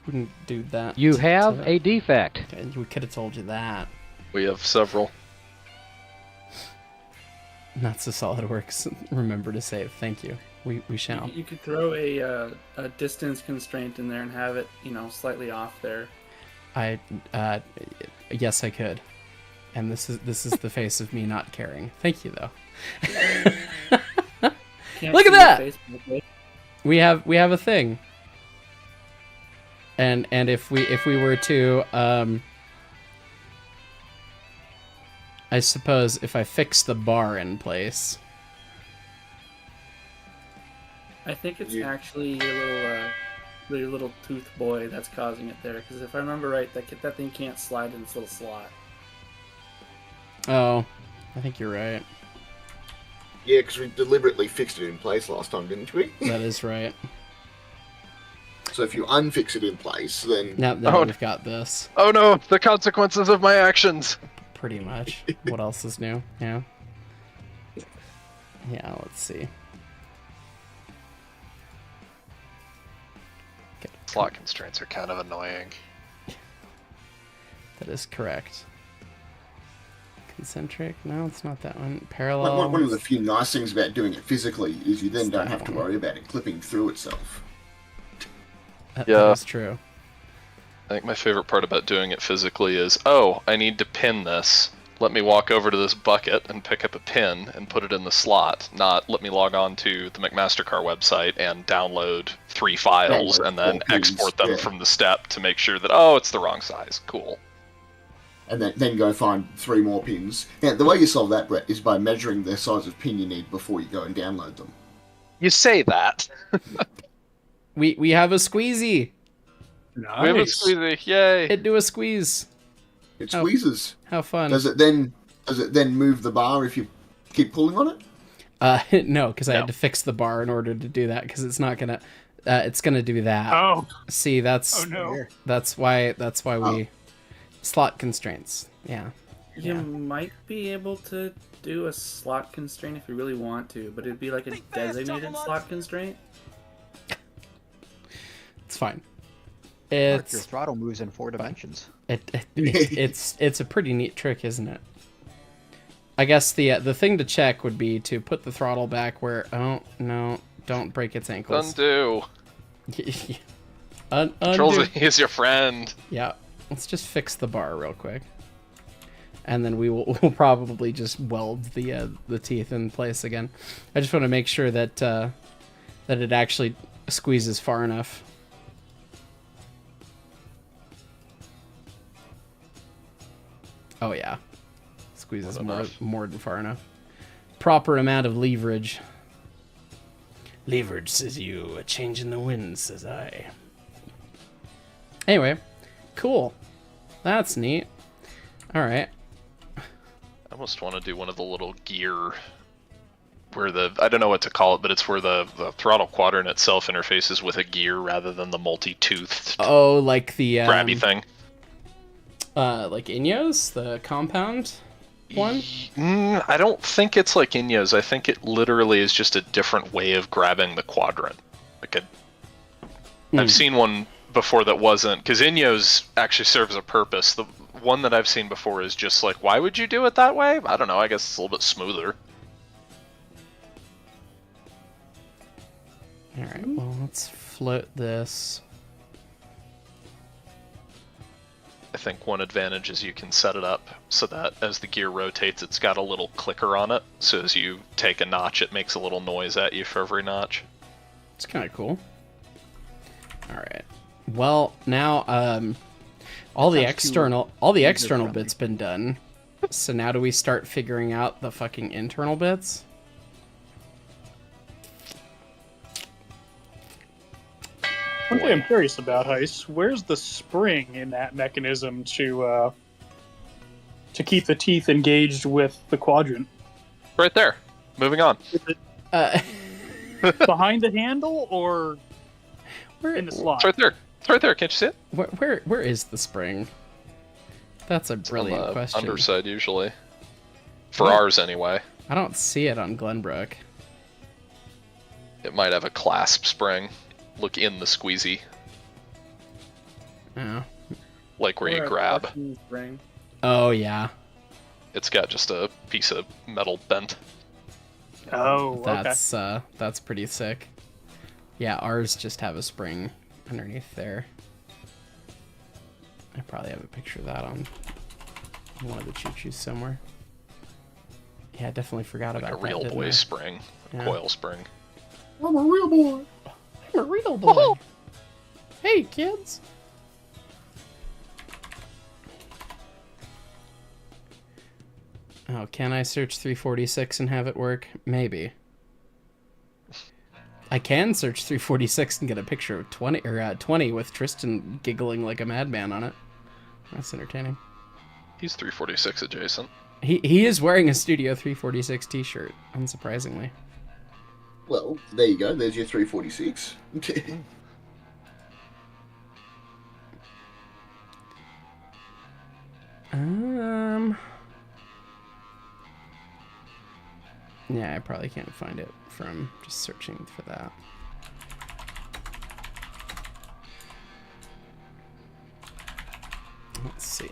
Wouldn't do that. You have to- a defect. Okay, we could have told you that. We have several. Not so SolidWorks. Remember to save. Thank you. We shall. You could throw a distance constraint in there and have it, slightly off there. Yes, I could. And this is the face of me not caring. Thank you, though. Can't Look at see that! your face, okay? We have a thing. And if we were to I suppose if I fix the bar in place. I think it's actually your little tooth boy that's causing it there. Because if I remember right, that thing can't slide in its little slot. Oh, I think you're right. Yeah, because we deliberately fixed it in place last time, didn't we? That is right. So if you unfix it in place, then... Now we've got this. Oh no, the consequences of my actions. Pretty much. What else is new? Yeah. Yeah, let's see. Slot constraints are kind of annoying. That is correct. Concentric? No, it's not that one. Parallel. One of the few nice things about doing it physically is you then It's don't that have to one. worry about it clipping through itself. That Yeah. is true. I think my favorite part about doing it physically is, oh, I need to pin this. Let me walk over to this bucket and pick up a pin and put it in the slot. Not let me log on to the McMastercar website and download 3 files Download and then 4 pins, export them yeah. from the step to make sure that, oh, it's the wrong size. Cool. And then go find 3 more pins. Now, the way you solve that, Brett, is by measuring the size of pin you need before you go and download them. You say that. We have a squeezy. Nice. We have a squeezy. Yay. It do a squeeze. It Oh. squeezes. How fun. Does it then move the bar if you keep pulling on it? No, because I No. had to fix the bar in order to do that, because it's not gonna it's gonna do that. Oh, See, that's oh no. that's why Oh. we slot constraints. Yeah. You Yeah. might be able to do a slot constraint if you really want to, but it'd be like a designated slot constraint. It's fine. Mark, your It's throttle moves in 4 dimensions. it's a pretty neat trick, isn't it? I guess the thing to check would be to put the throttle back where, oh no, don't break its ankles. Undo. Undo. Control is your friend. Yeah, let's just fix the bar real quick, and then we'll probably just weld the teeth in place again. I just want to make sure that that it actually squeezes far enough. Oh yeah, squeezes more than far enough. Proper amount of leverage. Leverage, says you. A change in the wind, says I. Anyway, cool. That's neat. All right. I almost want to do one of the little gear where I don't know what to call it, but it's where the throttle quadrant itself interfaces with a gear rather than the multi-toothed Oh, like the grabby thing. like Inyos, the compound one. I don't think it's like Inyo's. I think it literally is just a different way of grabbing the quadrant. I've seen one before that wasn't, because Inyo's actually serves a purpose. The one that I've seen before is just like, why would you do it that way? I don't know. I guess it's a little bit smoother. All right. Well, let's float this. I think one advantage is you can set it up so that as the gear rotates, it's got a little clicker on it. So as you take a notch, it makes a little noise at you for every notch. It's kind of cool. All right. Well, now all the external bits been done. So now do we start figuring out the fucking internal bits? One thing I'm curious about, Heist, where's the spring in that mechanism to keep the teeth engaged with the quadrant? Right there. Moving on. Behind the handle or in the slot? It's right there. It's right there. Can't you see it? Where is the spring? That's a brilliant On the question. underside, usually. For ours, anyway. I don't see it on Glenbrook. It might have a clasp spring. Look in the squeezy. Oh. Like where you Or a grab. clutching spring. Oh yeah. It's got just a piece of metal bent. Oh, That's pretty sick. Yeah, ours just have a spring underneath there. I probably have a picture of that on one of the choo-choos somewhere. Yeah, I definitely forgot Like about a real that, boy didn't spring, a Yeah. coil spring. I'm a real boy. I? I'm a real boy. Hey, kids. Oh, can I search 346 and have it work? Maybe. I can search 346 and get a picture of 20 with Tristan giggling like a madman on it. That's entertaining. He's 346 adjacent. He is wearing a Studio 346 t-shirt, unsurprisingly. Well, there you go. There's your 346. Yeah, I probably can't find it from just searching for that. Let's see.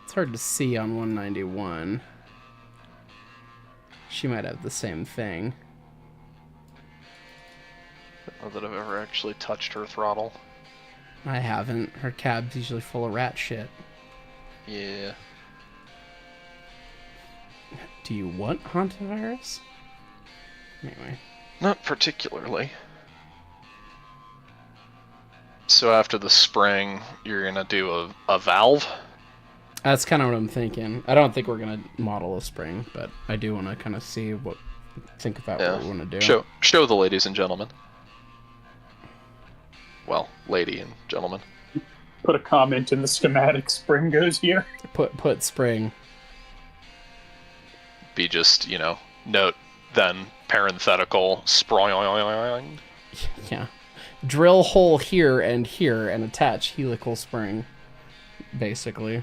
It's hard to see on 191. She might have the same thing. I don't know that I've ever actually touched her throttle. I haven't. Her cab's usually full of rat shit. Yeah. Do you want haunted virus? Anyway. Not particularly. So after the spring, you're gonna do a valve? That's kind of what I'm thinking. I don't think we're gonna model a spring, but I do want to kind of see what we want to do. Show the ladies and gentlemen. Well, lady and gentlemen. Put a comment in the schematic. Spring goes here. Put spring. Be just, note, then parenthetical, spring. Yeah. Drill hole here and attach helical spring, basically.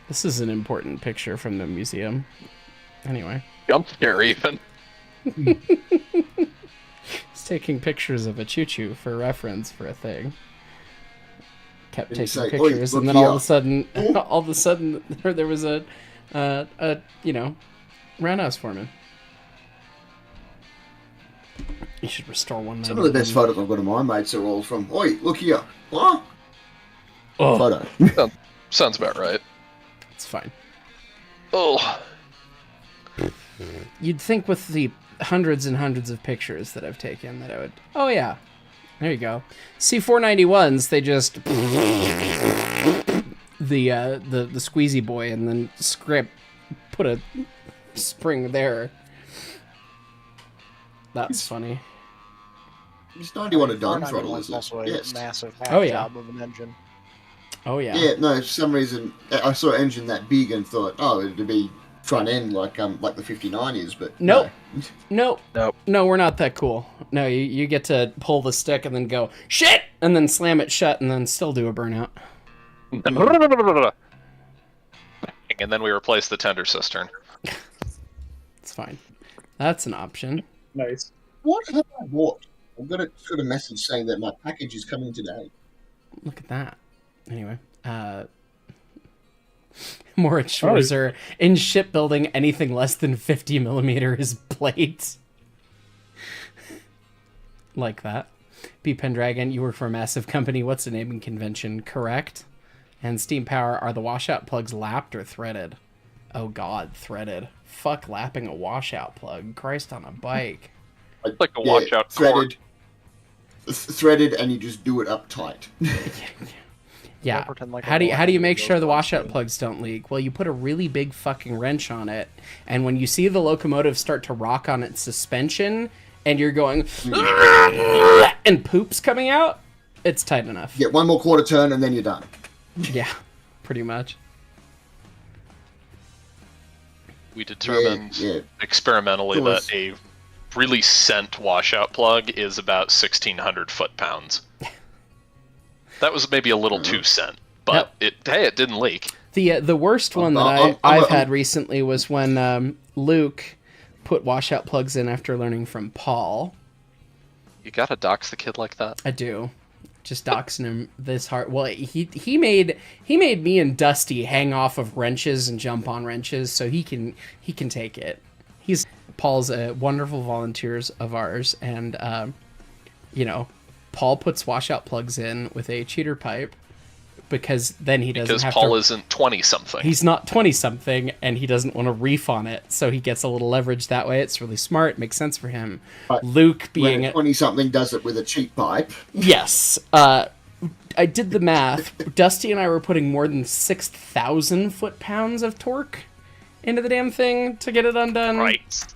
This is an important picture from the museum. Anyway. Jump scare even. He's taking pictures of a choo-choo for reference for a thing. Kept taking say, pictures, "Oi, and then look all of a sudden, there was a roundhouse foreman. You should restore one. Some of the best photos I've got of my mates are all from, oi, look here. What? Oh, Photo. Sounds about right. it's fine. Oh. You'd think with the hundreds and hundreds of pictures that I've taken that I would... Oh, yeah. There you go. C491s, they just... the squeezy boy and then put a spring there. That's funny. It's 91 a dime throttle, is isn't it? also a Yes. massive Oh, yeah. job of an engine. Oh, yeah. Yeah, no, for some reason, I saw an engine that big and thought, oh, it'd be front end like the 59 is, but Nope. no. Nope. No, we're not that cool. No, you get to pull the stick and then go, shit! And then slam it shut and then still do a burnout. And then we replace the tender cistern. It's fine. That's an option. Nice. What have I bought? I've got a message saying that my package is coming today. Look at that. Anyway, Moritz Schwarzer, in shipbuilding, anything less than 50 millimeter is plates. Like that. B. Pendragon, you work for a massive company. What's the naming convention? Correct. And Steam Power, are the washout plugs lapped or threaded? Oh god, threaded. Fuck lapping a washout plug. Christ on a bike. Like a washout threaded. Threaded, and you just do it up tight. Yeah. Pretend like How a do you block make goes sure the on washout screen. plugs don't leak? Well, you put a really big fucking wrench on it, and when you see the locomotive start to rock on its suspension, and you're going, and poop's coming out, it's tight enough. Get one more quarter turn, and then you're done. Yeah, pretty much. We determined Yeah. experimentally Course. that a really sent washout plug is about 1,600 foot-pounds. That was maybe a little too sent, but it didn't leak. The worst one that I've had recently was when Luke put washout plugs in after learning from Paul. You gotta dox the kid like that. I do. Just doxing him this hard. Well, he made me and Dusty hang off of wrenches and jump on wrenches, so he can take it. Paul's a wonderful volunteers of ours, and Paul puts washout plugs in with a cheater pipe because then he doesn't have Paul isn't 20-something. He's not 20-something, and he doesn't want to reef on it, so he gets a little leverage that way. It's really smart. Makes sense for him. But Luke being... When 20-something does it with a cheap pipe. Yes. I did the math. Dusty and I were putting more than 6,000 foot-pounds of torque into the damn thing to get it undone. Right.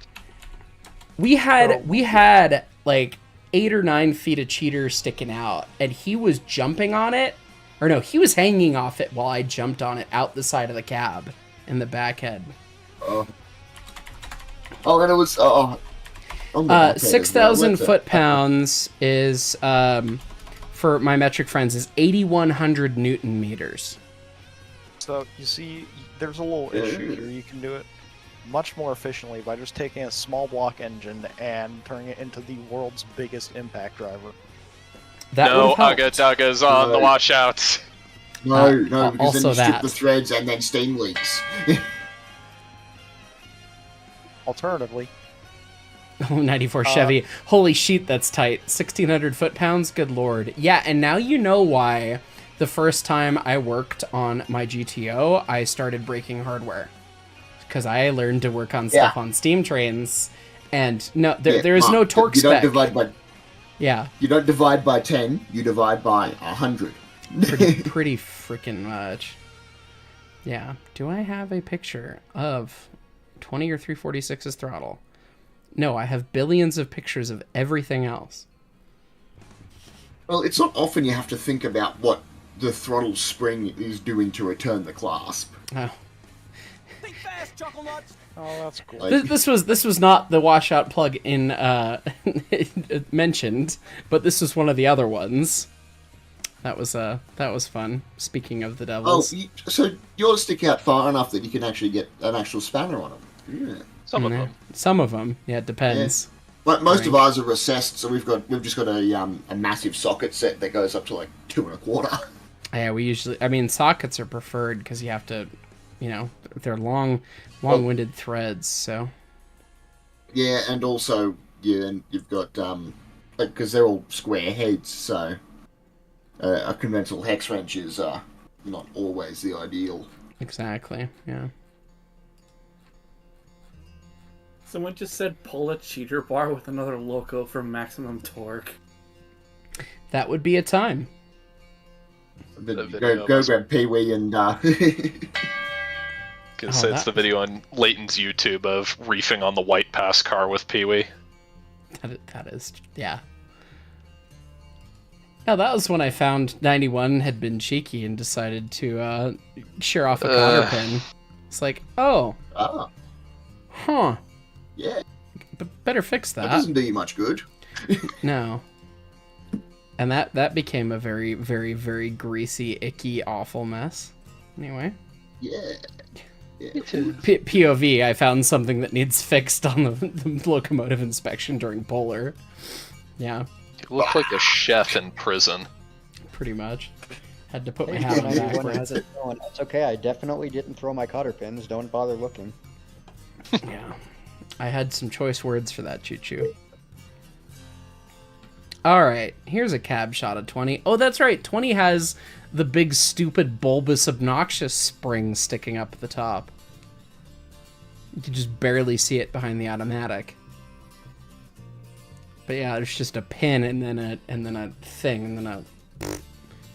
We had like 8 or 9 feet of cheater sticking out, and he was jumping on it. Or no, he was hanging off it while I jumped on it out the side of the cab in the back head. And it was 6,000 foot-pounds is for my metric friends is 8,100 Newton meters. So you see, there's a little issue here. You can do it much more efficiently by just taking a small block engine and turning it into the world's biggest impact driver. No ugga-duggas on the washouts. No, because also then you strip that. the threads and then steam leaks. Alternatively, 94 Chevy. Holy shit, that's tight. 1,600 foot-pounds? Good lord. Yeah, and now you know why the first time I worked on my GTO, I started breaking hardware. Because I learned to work on stuff on steam trains, and no, there is no torque spec. Yeah. You don't divide by 10, you divide by 100. Pretty freaking much. Yeah. Do I have a picture of 20 or 346's throttle? No, I have billions of pictures of everything else. Well, it's not often you have to think about what the throttle spring is doing to return the clasp. Oh. Think fast, Chuckle Nuts. oh, that's cool. This was not the washout plug in mentioned, but this was one of the other ones. That was fun. Speaking of the devils. So yours stick out far enough that you can actually get an actual spanner on them. Yeah. Some of them. Some of them. Yeah, it depends. Yeah. But most of ours are recessed, so we've just got a massive socket set that goes up to like 2 1/4. Yeah, sockets are preferred because you have to, they're long-winded threads. So. Yeah, and also and you've got because they're all square heads, so a conventional hex wrench is not always the ideal. Exactly. Yeah. Someone just said pull a cheater bar with another loco for maximum torque. That would be a time. Go grab Pee-wee and... It's the video on Leighton's YouTube of reefing on the White Pass car with Pee-wee. That is, yeah. Yeah, that was when I found 91 had been cheeky and decided to shear off a cotter pin. It's like, huh. Yeah. Better fix that. That doesn't do you much good. No. And that became a very, very, very greasy, icky, awful mess. Anyway. Yeah. POV, I found something that needs fixed on the locomotive inspection during Polar. Yeah. You look like a chef in prison. Pretty much. Had to put my hat on backwards. It's okay, I definitely didn't throw my cotter pins. Don't bother looking. Yeah. I had some choice words for that, choo-choo. Alright, here's a cab shot of 20. Oh, that's right, 20 has the big, stupid, bulbous, obnoxious spring sticking up at the top. You can just barely see it behind the automatic. But yeah, there's just a pin and then a thing and then a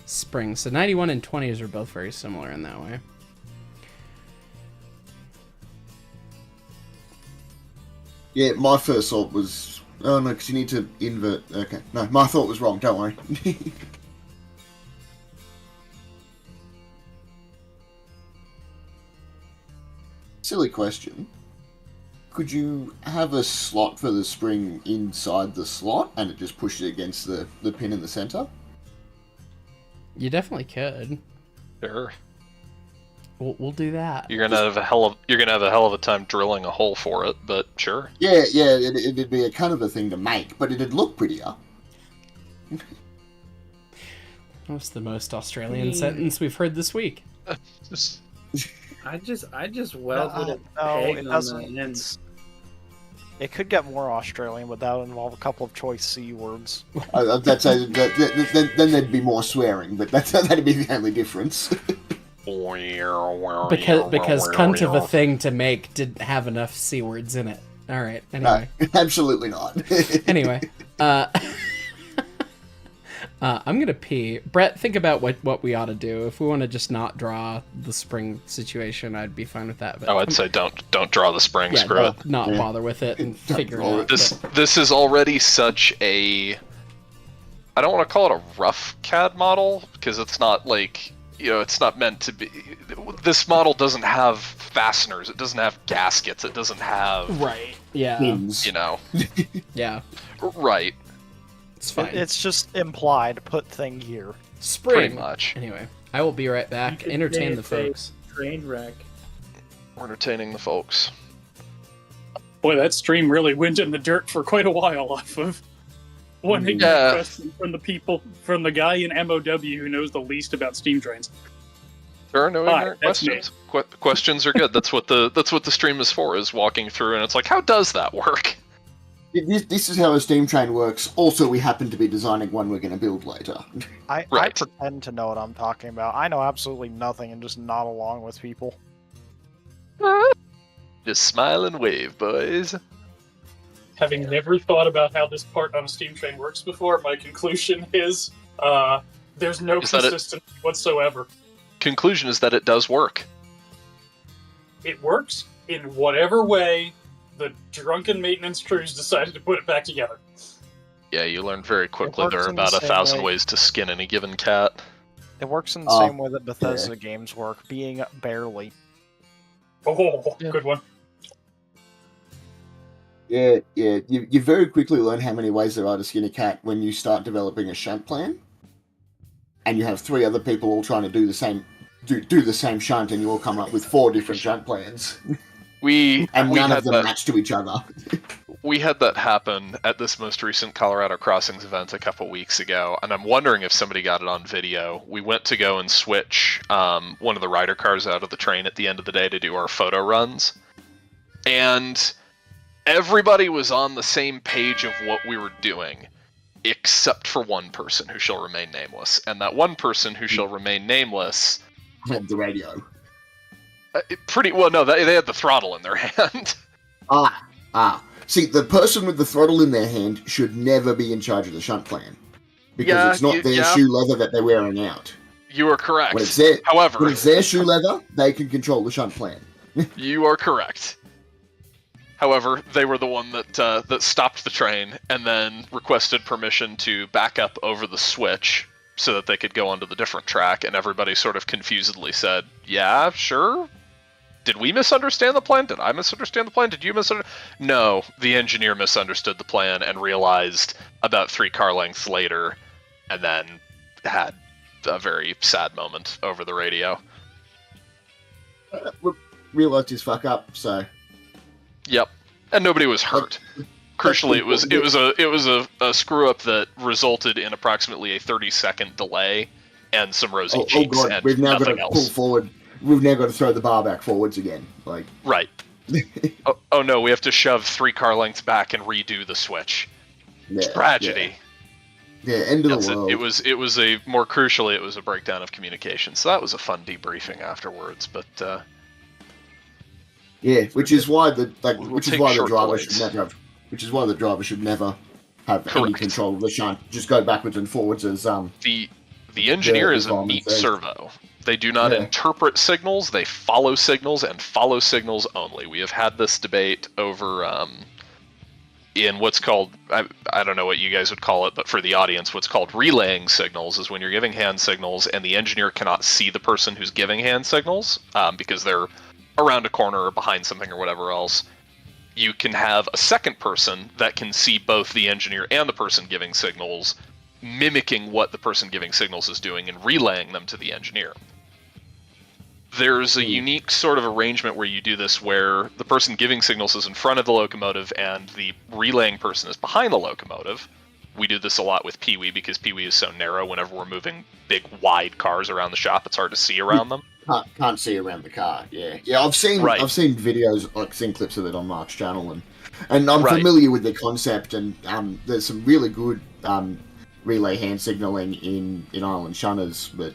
spring. So 91 and 20s are both very similar in that way. Yeah, my first thought was... Oh, no, because you need to invert... Okay, no, my thought was wrong, don't worry. Silly question. Could you have a slot for the spring inside the slot, and it just pushes it against the pin in the center? You definitely could. Sure. We'll do that. You're gonna have a hell of a time drilling a hole for it, but sure. Yeah, it'd be a kind of a thing to make, but it'd look prettier. That's the most Australian sentence we've heard this week. I just welded a No, peg it on doesn't. the end. It could get more Australian, but that would involve a couple of choice C words. Then there'd be more swearing, but that'd be the only difference. Because cunt of a thing to make didn't have enough C words in it. All right. Anyway. No, absolutely not. Anyway. I'm gonna pee. Brett, think about what we ought to do. If we want to just not draw the spring situation, I'd be fine with that. But I'd say don't draw the spring. yeah, Screw it. not bother with it and figure it out. This is already such a. I don't want to call it a rough CAD model because it's not like it's not meant to be. This model doesn't have fasteners. It doesn't have gaskets. It doesn't have right. Yeah. Yeah. Right. It's fine. It's just implied. Put thing here. Spring. Pretty much. Anyway, I will be right back. Entertain the folks. Train wreck. We're entertaining the folks. Boy, that stream really went in the dirt for quite a while off of one question from the people, from the guy in MOW who knows the least about steam trains. There are no ignorant questions. Questions are good. That's what the stream is for. Is walking through and it's like, how does that work? This is how a steam train works. Also, we happen to be designing one we're going to build later. I pretend to know what I'm talking about. I know absolutely nothing and just nod along with people. Just smile and wave, boys. Having never thought about how this part on a steam train works before, my conclusion is there's no consistency whatsoever. Conclusion is that it does work. It works in whatever way the drunken maintenance crews decided to put it back together. Yeah, you learn very quickly there are about 1,000 ways to skin any given cat. It works in the same way that Bethesda games work, being barely. Oh, good one. Yeah. You very quickly learn how many ways there are to skin a cat when you start developing a shunt plan, and you have 3 other people all trying to do the same shunt, and you all come up with 4 different shunt plans. And none of them match to each other. We had that happen at this most recent Colorado Crossings event a couple weeks ago, and I'm wondering if somebody got it on video. We went to go and switch one of the rider cars out of the train at the end of the day to do our photo runs, and everybody was on the same page of what we were doing, except for one person who shall remain nameless. And that one person who shall remain nameless had the radio. Pretty well, no, they had the throttle in their hand. See, the person with the throttle in their hand should never be in charge of the shunt plan, because it's not their shoe leather that they're wearing out. You are correct. When it's their shoe leather, they can control the shunt plan. You are correct. However, they were the one that stopped the train and then requested permission to back up over the switch so that they could go onto the different track, and everybody sort of confusedly said, yeah, sure. Did we misunderstand the plan? Did I misunderstand the plan? Did you misunderstand? No, the engineer misunderstood the plan and realized about 3 car lengths later, and then had a very sad moment over the radio. Realized his fuck up, so... Yep, and nobody was hurt. Crucially, it was a screw up that resulted in approximately a 30-second delay and some rosy cheeks. God, and we've now got to else. pull forward. We've now got to throw the bar back forwards again. Right. oh no, we have to shove 3 car lengths back and redo the switch. Tragedy. Yeah, end of the world. It was more crucially, it was a breakdown of communication. So that was a fun debriefing afterwards, but. Yeah, which is why the driver should never have any control of the shunt. Just go backwards and forwards as the engineer is a meat servo. They do not interpret signals, they follow signals and follow signals only. We have had this debate over in what's called, I don't know what you guys would call it, but for the audience, what's called relaying signals is when you're giving hand signals and the engineer cannot see the person who's giving hand signals because they're around a corner or behind something or whatever else. You can have a second person that can see both the engineer and the person giving signals, mimicking what the person giving signals is doing and relaying them to the engineer. There's a unique sort of arrangement where you do this where the person giving signals is in front of the locomotive and the relaying person is behind the locomotive. we do this a lot with Pee-wee because Pee-wee is so narrow. Whenever we're moving big, wide cars around the shop, it's hard to see around them. Can't see around the car. Yeah. I've seen videos, like seen clips of it on Mark's channel, and I'm familiar with the concept. And there's some really good relay hand signaling in Island Shunners, but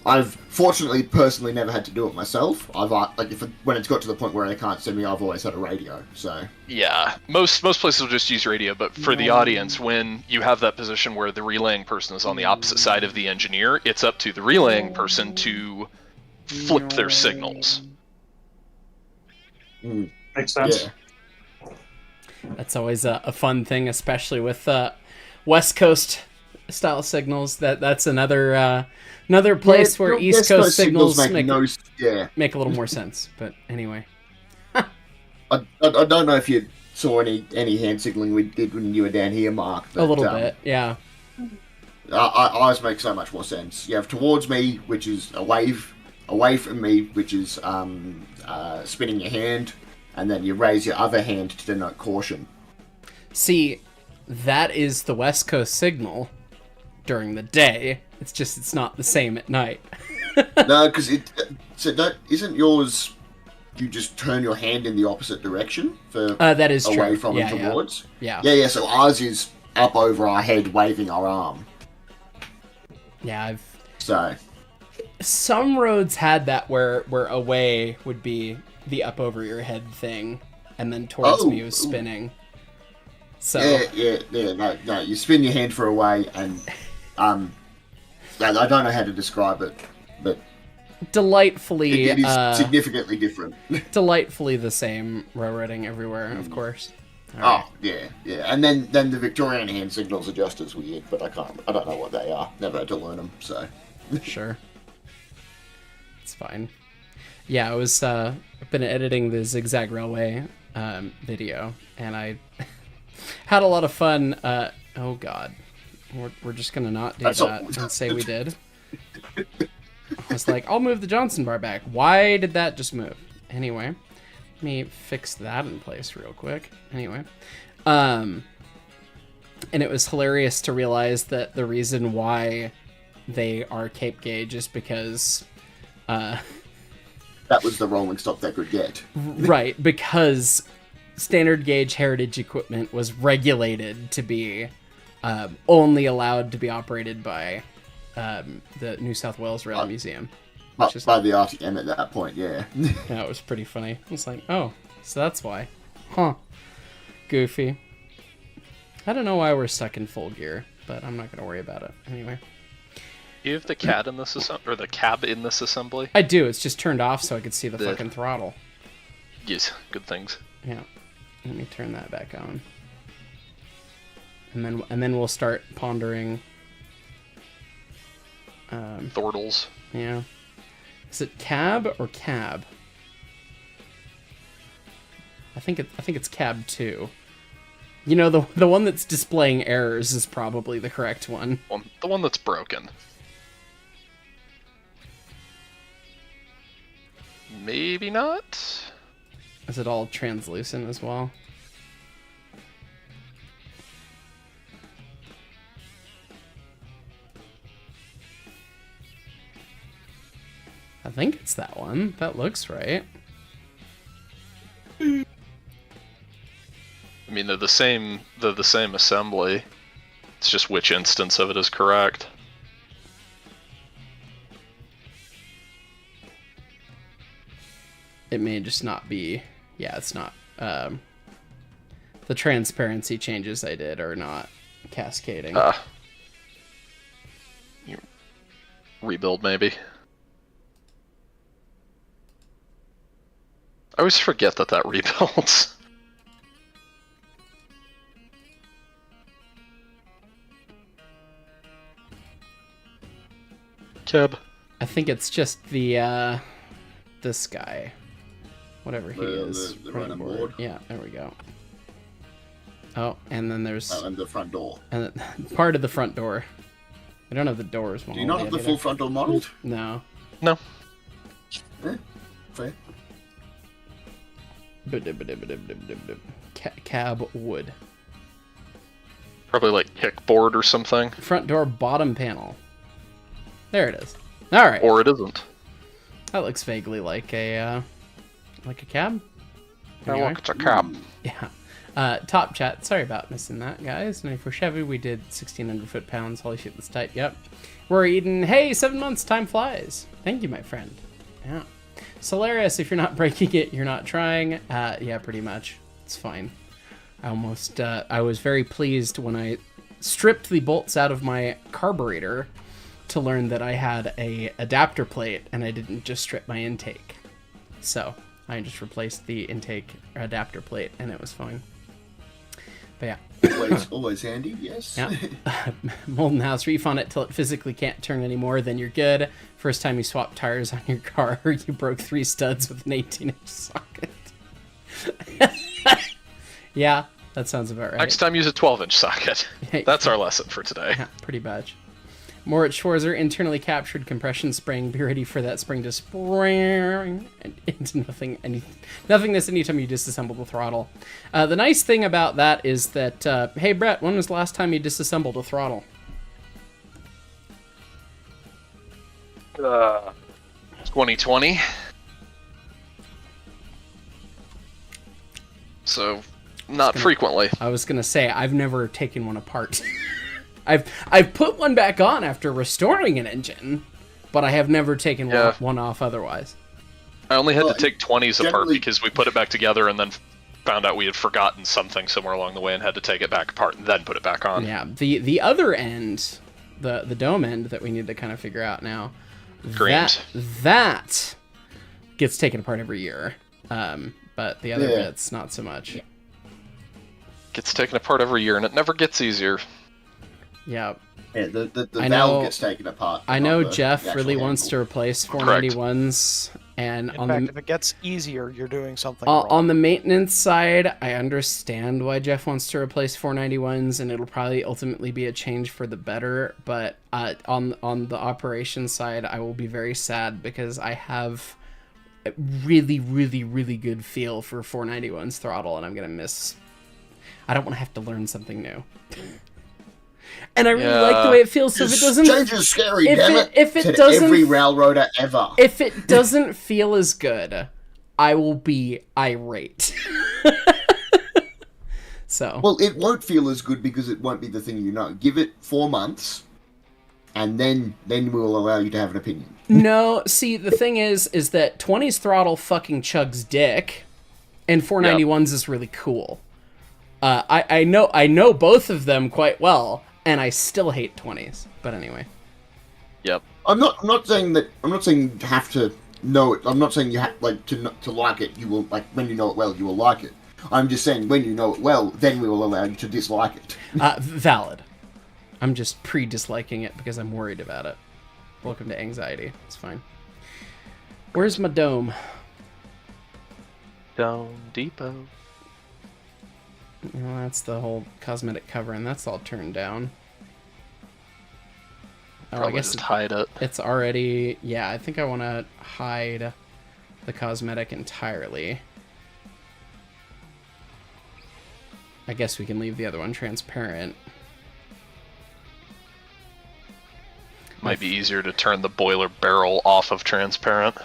I've fortunately personally never had to do it myself. When it's got to the point where they can't see me, I've always had a radio. So yeah, most places will just use radio. But for the audience, when you have that position where the relaying person is on the opposite side of the engineer, it's up to the relaying person to flip their signals. Makes sense. Yeah. That's always a fun thing, especially with West Coast style signals. That's another place where East Coast signals make a little more sense. But anyway, I don't know if you saw any hand signaling we did when you were down here, Mark. But, a little bit, yeah. Ours make so much more sense. You have towards me, which is away from me, which is spinning your hand, and then you raise your other hand to denote caution. See, that is the West Coast signal during the day. It's not the same at night. No, because isn't yours? You just turn your hand in the opposite direction for that is away true. from and towards. Yeah. So ours is up over our head, waving our arm. Yeah, some roads had that where away would be the up over your head thing, and then towards me was spinning. So No, you spin your hand for away, and I don't know how to describe it, but delightfully it is significantly different. Delightfully the same railroading everywhere, of course. Right. Oh yeah, and then the Victorian hand signals are just as weird, but I don't know what they are. Never had to learn them, so sure, it's fine. Yeah, I was I've been editing the Zigzag Railway video, and I had a lot of fun. Oh God, we're just gonna not do that and say we did. I was like, I'll move the Johnson bar back. Why did that just move? Anyway, let me fix that in place real quick. Anyway, and it was hilarious to realize that the reason why they are Cape gauge is because that was the rolling stock they could get. Right, because standard gauge heritage equipment was regulated to be only allowed to be operated by the New South Wales Rail Museum. By the RTM at that point, yeah. Yeah, it was pretty funny. I was like, oh, so that's why. Huh. Goofy. I don't know why we're stuck in full gear, but I'm not going to worry about it. Anyway. Do you have the cab in this assembly? I do. It's just turned off so I could see the fucking throttle. Yes, good things. Yeah. Let me turn that back on. And then we'll start pondering Throttles. Yeah. Is it cab or cab? I think it's cab 2. You know, the one that's displaying errors is probably the correct one. The one that's broken. Maybe not? Is it all translucent as well? I think it's that one. That looks right. I mean, they're the same assembly. It's just which instance of it is correct. It may just not be. Yeah, it's not. The transparency changes I did are not cascading. Rebuild, maybe. I always forget that rebuilds. Cab. I think it's just the this guy, whatever he is. The running board. Yeah, there we go. Oh, and then there's and the front door. And part of the front door. I don't have the doors. Do you not have the full front door modeled? No. No. Yeah, fair. Cab wood. Probably like kickboard or something. Front door bottom panel. There it is. All right. Or it isn't. That looks vaguely like a cab. Anyway. Look, it's a cab. Yeah. Top chat. Sorry about missing that, guys. 94 Chevy. We did 1,600 foot-pounds. Holy shit, that's tight. Yep. We're eating. Hey, 7 months. Time flies. Thank you, my friend. Yeah. Solaris, if you're not breaking it, you're not trying. Yeah, pretty much. It's fine. I was very pleased when I stripped the bolts out of my carburetor to learn that I had a adapter plate and I didn't just strip my intake. So I just replaced the intake adapter plate and it was fine. But yeah. Always handy, yes. Yeah. Molten House, refund it till it physically can't turn anymore, then you're good. First time you swap tires on your car, you broke 3 studs with an 18-inch socket. Yeah, that sounds about right. Next time use a 12-inch socket. That's our lesson for today. Yeah, pretty much. Moritz Schwarzer, internally captured compression spring. Be ready for that spring to spring into nothingness anytime you disassemble the throttle. The nice thing about that is that, hey Brett, when was the last time you disassembled a throttle? 2020. So, not frequently. I was gonna say, I've never taken one apart. I've put one back on after restoring an engine, but I have never taken one off otherwise. I only had to take 20s apart because we put it back together and then found out we had forgotten something somewhere along the way and had to take it back apart and then put it back on. Yeah, the other end, the dome end that we need to kind of figure out now, that gets taken apart every year, but the other bits not so much. Gets taken apart every year and it never gets easier. Yeah. Yeah, the valve gets taken apart. I know Jeff really wants to replace 491s, and in fact, if it gets easier, you're doing something wrong. On the maintenance side, I understand why Jeff wants to replace 491s, and it'll probably ultimately be a change for the better. But on the operations side, I will be very sad because I have a really, really, really good feel for 491's throttle, and I'm gonna miss. I don't want to have to learn something new. And I really like the way it feels. So if it doesn't, change is scary. If it doesn't, every railroader ever. If it doesn't feel as good, I will be irate. So. Well, it won't feel as good because it won't be the thing you know. Give it 4 months, and then we'll allow you to have an opinion. No, see, the thing is that 20's throttle fucking chugs dick, and 491's is really cool. I know both of them quite well. And I still hate 20s, but anyway. Yep. I'm not saying you have to know it. I'm not saying you have to like it. You will when you know it well, you will like it. I'm just saying when you know it well, then we will allow you to dislike it. Valid. I'm just pre-disliking it because I'm worried about it. Welcome to anxiety. It's fine. Where's my dome? Dome Depot. Well, that's the whole cosmetic cover, and that's all turned down. Oh, Probably I guess just hide it. It's already... Yeah, I think I want to hide the cosmetic entirely. I guess we can leave the other one transparent. Might be easier to turn the boiler barrel off of transparent.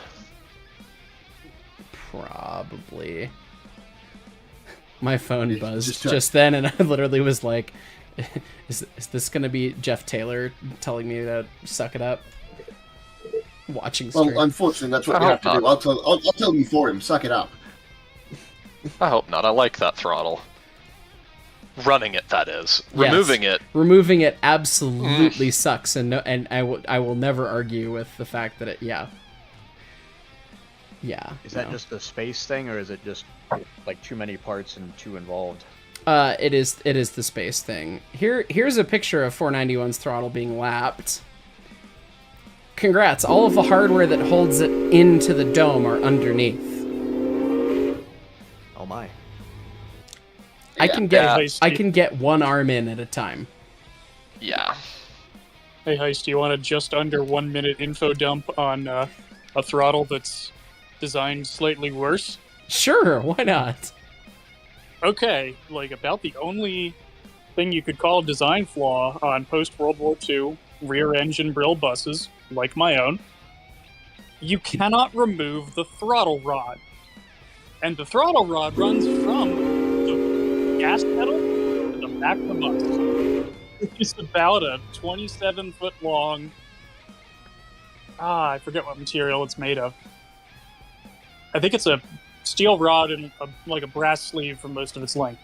Probably. My phone buzzed just then, and I literally was like, is this going to be Jeff Taylor telling me to suck it up? Watching stream. Well, unfortunately, that's what you have to do. I'll tell you for him. Suck it up. I hope not. I like that throttle. Running it, that is. Removing it. Removing it absolutely sucks, and I will never argue with the fact that it, yeah. Is that just a space thing, or is it just like too many parts and too involved? It is the space thing. Here's a picture of 491's throttle being lapped. Congrats, all of the hardware that holds it into the dome are underneath. Oh my. I can get one arm in at a time. Yeah. Hey Heist, do you want a just under 1 minute info dump on a throttle that's designed slightly worse? Sure, why not? Okay, about the only thing you could call a design flaw on post-World War II rear-engine Brill buses, like my own. You cannot remove the throttle rod. And the throttle rod runs from the gas pedal to the back of the bus. It's about a 27-foot long... I forget what material it's made of. I think it's a steel rod and like a brass sleeve for most of its length.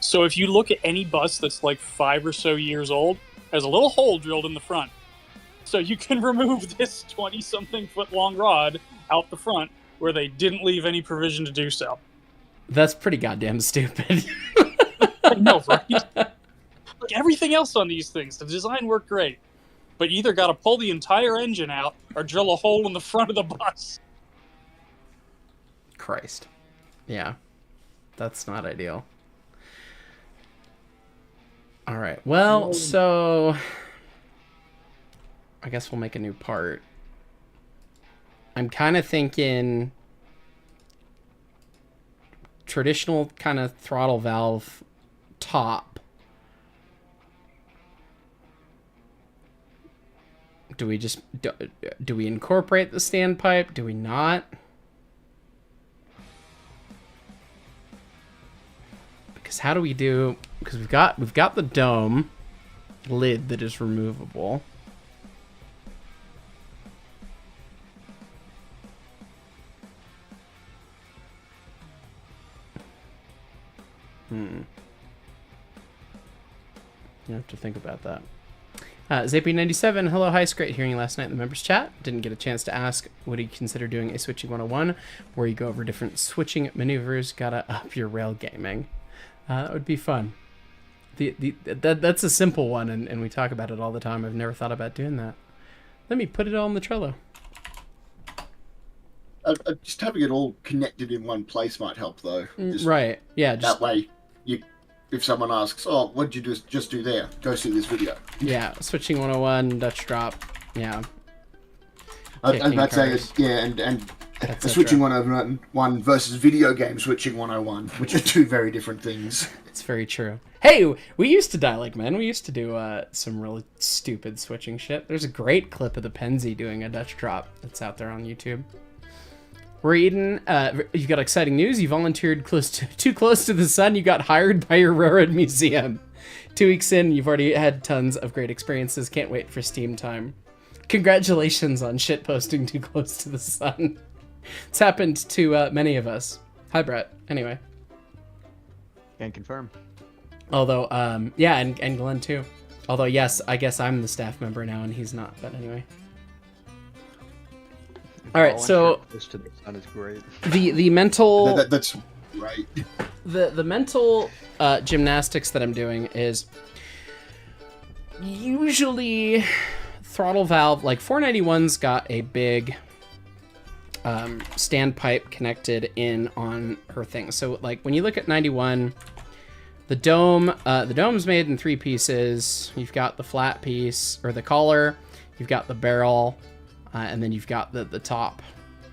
So if you look at any bus that's like 5 or so years old, there's a little hole drilled in the front. So you can remove this 20-something foot long rod out the front where they didn't leave any provision to do so. That's pretty goddamn stupid. No, right? Like everything else on these things, the design worked great. But you either got to pull the entire engine out or drill a hole in the front of the bus. Christ. Yeah. That's not ideal. Alright, well, so... I guess we'll make a new part. I'm kind of thinking... traditional kind of throttle valve top. Do we just... do we incorporate the standpipe? Do we not? Because how do we do... because we've got the dome lid that is removable. You have to think about that. Zappy97, hello, hi, it's great hearing you last night in the members chat. Didn't get a chance to ask, would you consider doing a switching 101 where you go over different switching maneuvers, gotta up your rail gaming. That would be fun. That's a simple one, and we talk about it all the time. I've never thought about doing that. Let me put it all in the Trello. Just having it all connected in one place might help, though. Right, yeah. That way, if someone asks, oh, what did you just do there? Go see this video. Yeah, switching 101, Dutch drop, yeah. I'd say, and switching 101 versus video game switching 101, which are two very different things. It's very true. Hey, we used to die like men. We used to do some really stupid switching shit. There's a great clip of the Penzi doing a Dutch drop that's out there on YouTube. Reading, you've got exciting news. You volunteered too close to the sun. You got hired by your railroad museum. 2 weeks in, you've already had tons of great experiences. Can't wait for Steam time. Congratulations on shit posting too close to the sun. It's happened to many of us. Hi, Brett. Anyway. Can confirm. Although, yeah, and Glenn too. Although, yes, I guess I'm the staff member now and he's not, but anyway. All right, so close to the sun is great. The mental that's right. The mental gymnastics that I'm doing is usually throttle valve. Like 491's got a big standpipe connected in on her thing. So like when you look at 91, the dome's made in 3 pieces. You've got the flat piece or the collar. You've got the barrel. And then you've got the top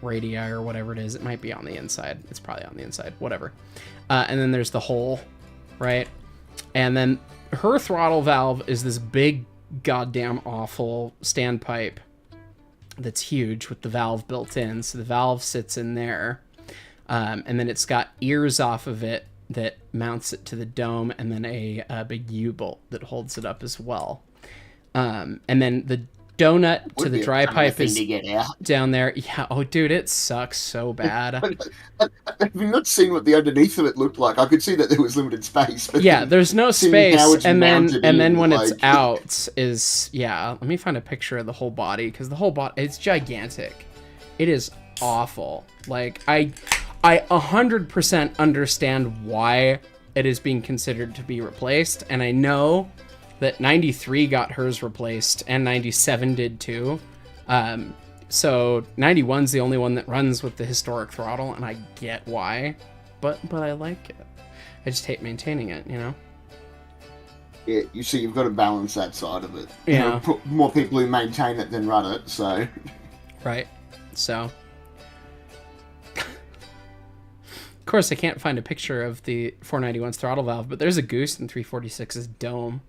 radii or whatever it is. It might be on the inside. It's probably on the inside. Whatever. And then there's the hole, right? And then her throttle valve is this big, goddamn awful standpipe that's huge with the valve built in. So the valve sits in there. And then it's got ears off of it that mounts it to the dome, and then a big U-bolt that holds it up as well. And then the donut to the dry pipe is down there. Yeah. Oh, dude, it sucks so bad. Have you not seen what the underneath of it looked like? I could see that there was limited space. But yeah, there's no space, and then when it's out is Let me find a picture of the whole body because the whole body it's gigantic. It is awful. Like I 100% understand why it is being considered to be replaced, and I know that 93 got hers replaced, and 97 did too. So 91's the only one that runs with the historic throttle, and I get why, but I like it. I just hate maintaining it, you know? Yeah, you see, you've got to balance that side of it. Yeah. There are more people who maintain it than run it, so... Right. So... course, I can't find a picture of the 491's throttle valve, but there's a goose in 346's dome.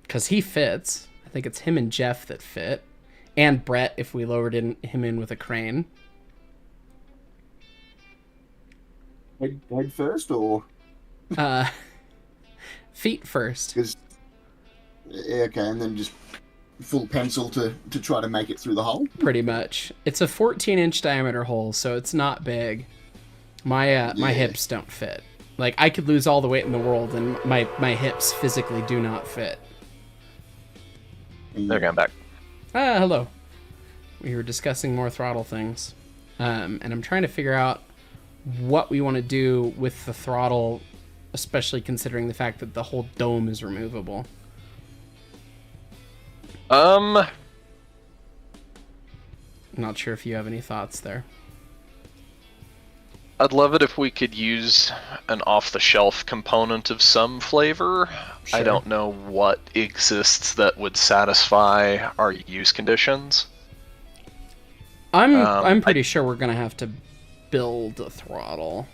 Because he fits. I think it's him and Jeff that fit. And Brett, if we lowered him in with a crane. Head first, or Feet first. because okay, and then just full pencil to try to make it through the hole. Pretty much. It's a 14-inch diameter hole, so it's not big. My my hips don't fit. Like, I could lose all the weight in the world, and my hips physically do not fit. They're going back. Ah, hello. We were discussing more throttle things. And I'm trying to figure out what we want to do with the throttle, especially considering the fact that the whole dome is removable. Um, Not sure if you have any thoughts there. I'd love it if we could use an off-the-shelf component of some flavor. Sure. I don't know what exists that would satisfy our use conditions. I'm pretty sure we're gonna have to build a throttle,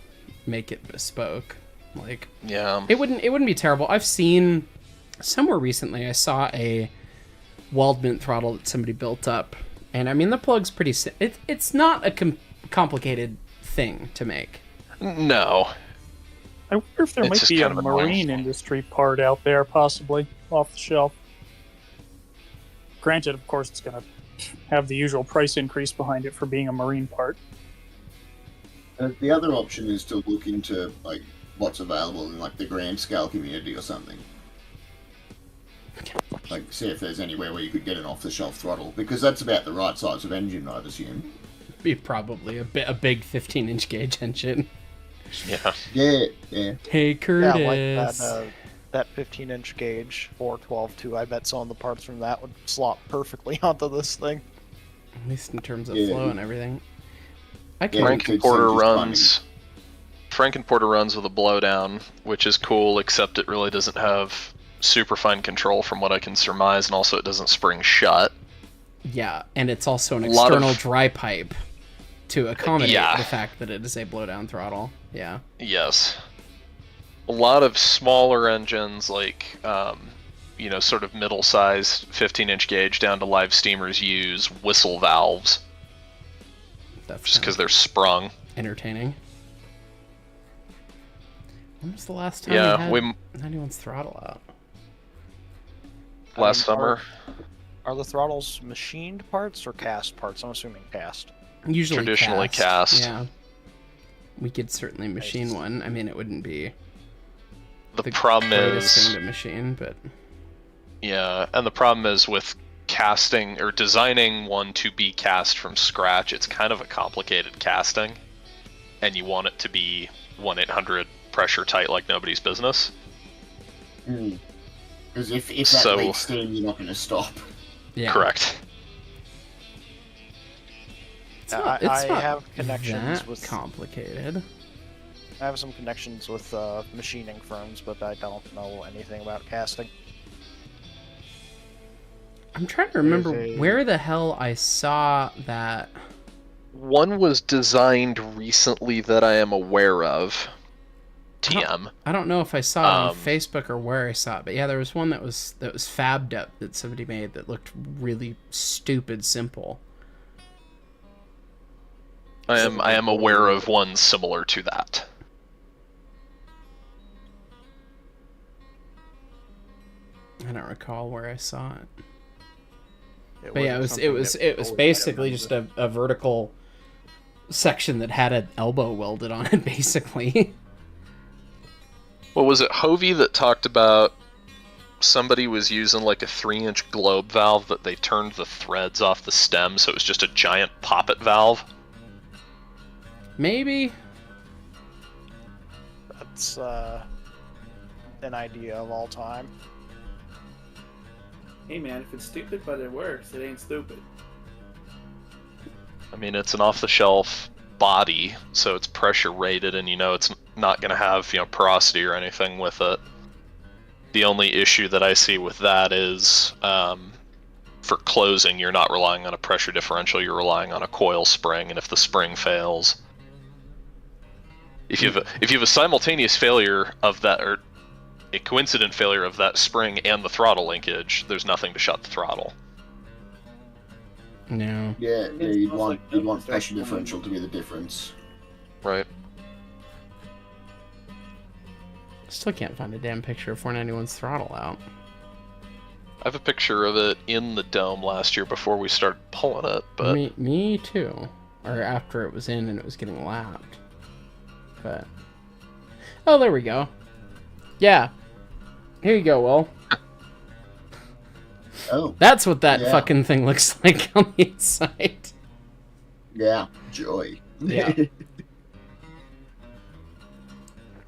make it bespoke. Like, Yeah. it wouldn't be terrible. I've seen somewhere recently. I saw a Waldman throttle that somebody built up, and I mean the plug's pretty. It's not a complicated thing to make. No. I wonder if there It's might just be a kind of annoying. marine industry part out there, possibly, off the shelf. Granted, of course, it's going to have the usual price increase behind it for being a marine part. The other option is to look into like what's available in like the grand scale community or something. Like, see if there's anywhere where you could get an off-the-shelf throttle, because that's about the right size of engine, I'd assume. Be probably a big 15-inch gauge engine. Yeah. Yeah. Hey Curtis. Yeah, like that 15-inch gauge 412 I bet some of the parts from that would slot perfectly onto this thing. At least in terms of Yeah. flow and everything. I can. Yeah. Frankenporter it's runs. Frankenporter runs with a blowdown, which is cool, except it really doesn't have super fine control from what I can surmise, and also it doesn't spring shut. Yeah, and it's also an Lot external of- dry pipe to accommodate Yeah. the fact that it is a blowdown throttle. Yeah. Yes. A lot of smaller engines, like, sort of middle-sized 15-inch gauge down to live steamers use whistle valves, That's just because kinda they're sprung. entertaining. When was the last time Yeah, we we had anyone's throttle out? last summer. Are the throttles machined parts or cast parts? I'm assuming cast. Usually Traditionally cast. Yeah. We could certainly machine Nice. one. I mean, it wouldn't be The problem greatest is, thing to machine, but yeah, and the problem is with casting or designing one to be cast from scratch, it's kind of a complicated casting, and you want it to be 1-800 pressure tight like nobody's business. Because if that So- leaks steam, you're not going to stop. yeah. Correct. It's not, it's I not have connections that with complicated. I have some connections with machining firms, but I don't know anything about casting. I'm trying to remember a- where the hell I saw that. One was designed recently that I am aware of. TM. I don't know if I saw it on Um, Facebook or where I saw it, but yeah, there was one that was fabbed up that somebody made that looked really stupid simple. I am aware of one similar to that. I don't recall where I saw it. It But yeah, wasn't it something was that it was always basically had just a vertical section that had an elbow welded on it, basically. What was it, Hovey, that talked about somebody was using like a 3-inch globe valve that they turned the threads off the stem, so it was just a giant poppet valve? Maybe. That's an idea of all time. Hey man, if it's stupid but it works, it ain't stupid. I mean, it's an off-the-shelf body, so it's pressure rated, and it's not going to have porosity or anything with it. The only issue that I see with that is for closing, you're not relying on a pressure differential, you're relying on a coil spring, and if the spring fails, if you have a simultaneous failure of that, or a coincident failure of that spring and the throttle linkage, there's nothing to shut the throttle. No. Yeah, It's you'd almost want like the pressure starting differential point. to be the difference. Right. Still can't find a damn picture of 491's throttle out. I have a picture of it in the dome last year before we started pulling it, but Me too. Or after it was in and it was getting lapped. But oh, there we go. Yeah. Here you go, Will. Oh, That's what that Yeah. fucking thing looks like on the inside. yeah, joy. Yeah.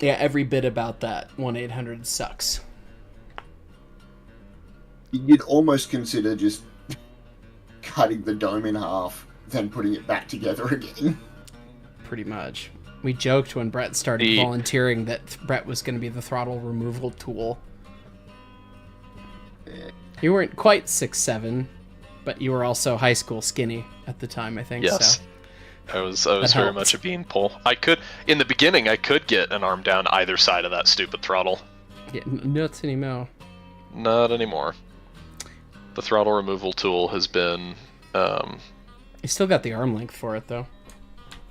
Yeah, every bit about that 1-800 sucks. You'd almost consider just cutting the dome in half, then putting it back together again. Pretty much. We joked when Brett started The- volunteering that Brett was going to be the throttle removal tool. Yeah. You weren't quite 6'7", but you were also high school skinny at the time, I think. yes. So. I was That very helps. much a beanpole. In the beginning, I could get an arm down either side of that stupid throttle. Yeah, nuts anymore. Not anymore. The throttle removal tool has been, You still got the arm length for it, though.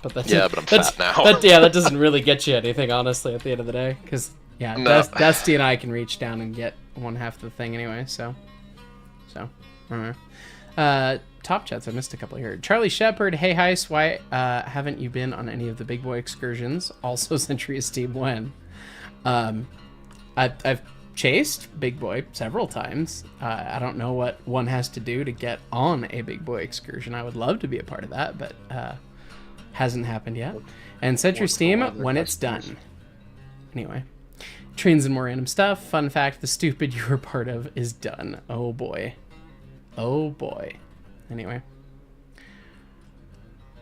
But that's yeah, but I'm fat now. that doesn't really get you anything, honestly, at the end of the day. Because, yeah, No. Dusty and I can reach down and get one half the thing anyway, so. I don't know. Top chats, I missed a couple here. Charlie Shepard, hey Heist, why haven't you been on any of the big boy excursions? Also, Century Esteem when? I've chased big boy several times. I don't know what one has to do to get on a big boy excursion. I would love to be a part of that, but hasn't happened yet. And Century Steam when it's done. Anyway, trains and more random stuff. Fun fact: the stupid you were part of is done. Oh boy. Oh boy. Anyway,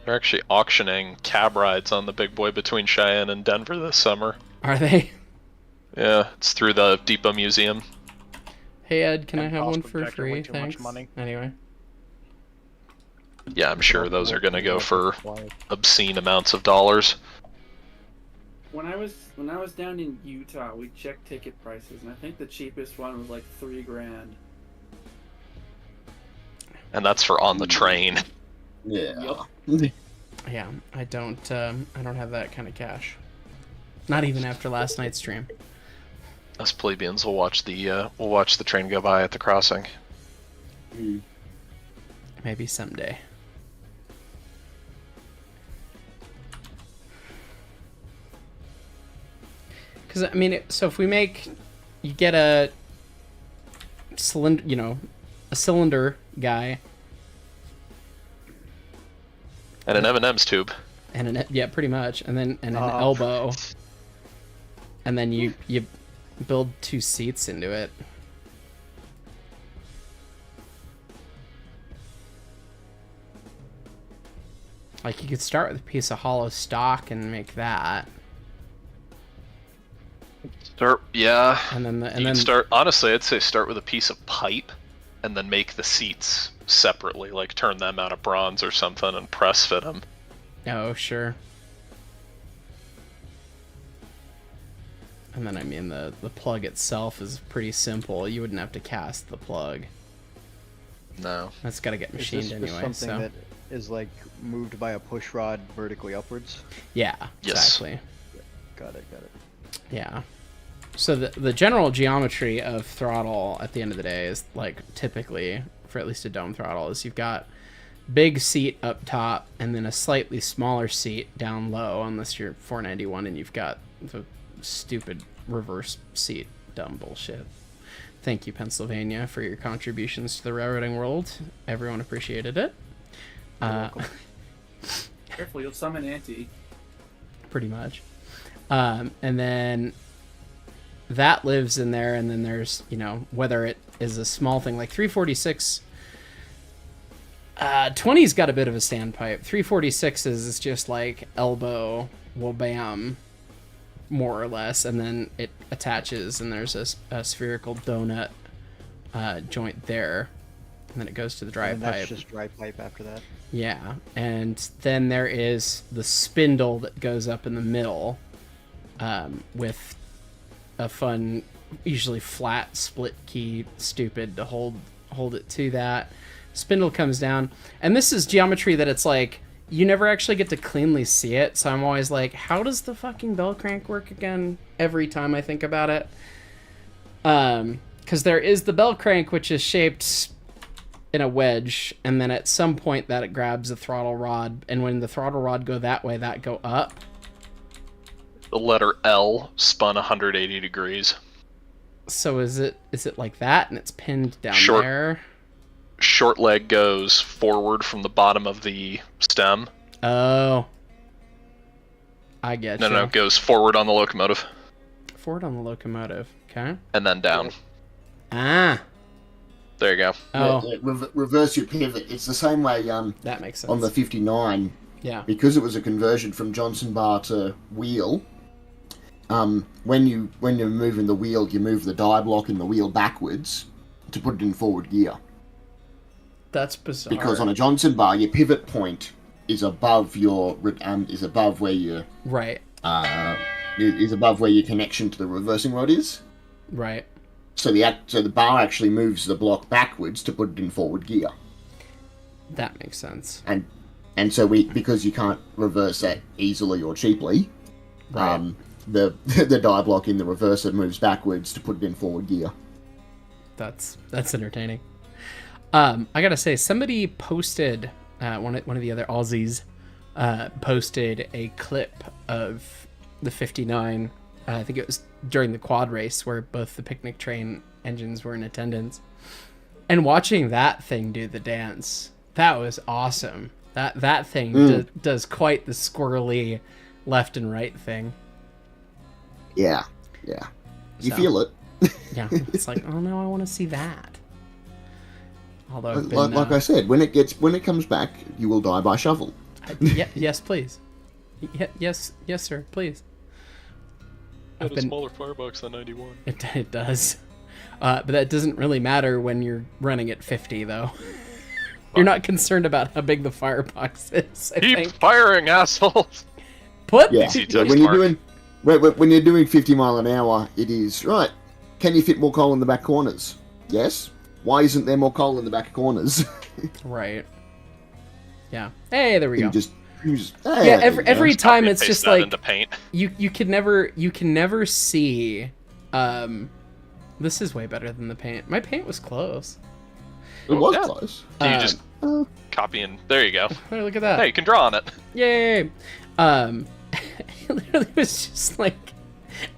They're actually auctioning cab rides on the big boy between Cheyenne and Denver this summer. are they? Yeah, it's through the Depot Museum. Hey Ed, can I And have cost one for projector way free? too much Thanks. money. Anyway, Yeah, I'm sure those are going to go for obscene amounts of dollars. When I was down in Utah, we checked ticket prices, and I think the cheapest one was like $3,000. And that's for on the train. Yeah. yeah, I don't have that kind of cash. Not even after last night's stream. Us plebeians will watch the train go by at the crossing. Maybe someday. Because I mean, so if you get a cylinder, a cylinder guy, And an M&M's tube. and yeah, pretty much, and then an elbow, and then you build 2 seats into it. Like you could start with a piece of hollow stock and make that, Yeah. and then You can start. Honestly, I'd say start with a piece of pipe, and then make the seats separately. Like turn them out of bronze or something, and press fit them. Oh, sure. And then, I mean, the plug itself is pretty simple. You wouldn't have to cast the plug. No. That's got to get Is machined this anyway, something so... that is like moved by a push rod vertically upwards? Yeah, Yes. exactly. Got it. Yeah. So the general geometry of throttle at the end of the day is, like, typically, for at least a dome throttle, is you've got big seat up top and then a slightly smaller seat down low, unless you're 491 and you've got the stupid reverse seat dumb bullshit. Thank you, Pennsylvania, for your contributions to the railroading world. Everyone appreciated it. Careful, you'll summon Auntie. Pretty much. And then that lives in there, and then there's, whether it is a small thing like 346. 20's got a bit of a standpipe. 346s is just like elbow, well, bam, more or less, and then it attaches, and there's a spherical donut joint there. and then it goes to the dry And pipe. that's just dry pipe after that. Yeah, and then there is the spindle that goes up in the middle, with a fun, usually flat split key, stupid to hold it to that. Spindle comes down, and this is geometry that it's like you never actually get to cleanly see it. So I'm always like, how does the fucking bell crank work again? Every time I think about it, because there is the bell crank, which is shaped in a wedge, and then at some point that it grabs the throttle rod, and when the throttle rod go that way, that go up. The letter L spun 180 degrees. So is it like that, and it's pinned down Short. there? Short leg goes forward from the bottom of the stem. Oh, I get you. No, it goes forward on the locomotive. Forward on the locomotive. Okay. And then down. Ah. There you go. Oh, Reverse your pivot. It's the same way that makes sense. on the 59. Yeah. Because it was a conversion from Johnson bar to wheel. When you're moving the wheel, you move the die block in the wheel backwards to put it in forward gear. That's bizarre. Because on a Johnson bar, your pivot point is above your is above where your right. Is above where your connection to the reversing rod is. Right. So the bar actually moves the block backwards to put it in forward gear. That makes sense. And so because you can't reverse that easily or cheaply, Right. the die block in the reverser moves backwards to put it in forward gear. That's entertaining. I gotta say, somebody posted, one of the other Aussies posted a clip of the 59. I think it was during the quad race where both the picnic train engines were in attendance. And watching that thing do the dance, that was awesome. That thing does quite the squirrely left and right thing. Yeah. You So, feel it. Yeah, it's like, oh no, I want to see that. Although I've been, like I said, when it comes back, you will die by shovel. Yes, please. Yes, sir, please. Had a smaller firebox than 91. It does. But that doesn't really matter when you're running at 50, though. You're not concerned about how big the firebox is, I Keep think. firing, assholes! Yeah. When you're doing 50 mile an hour, it is right. Can you fit more coal in the back corners? Yes. Why isn't there more coal in the back corners? Right. Yeah. Hey, there we go. You just Yeah, every time it's Paste just that like into paint. you can never see. This is way better than the paint. My paint was close. It was Yeah. close. So you just copy and there you go. Hey, look at that. Hey, you can draw on it. Yay! It literally was just like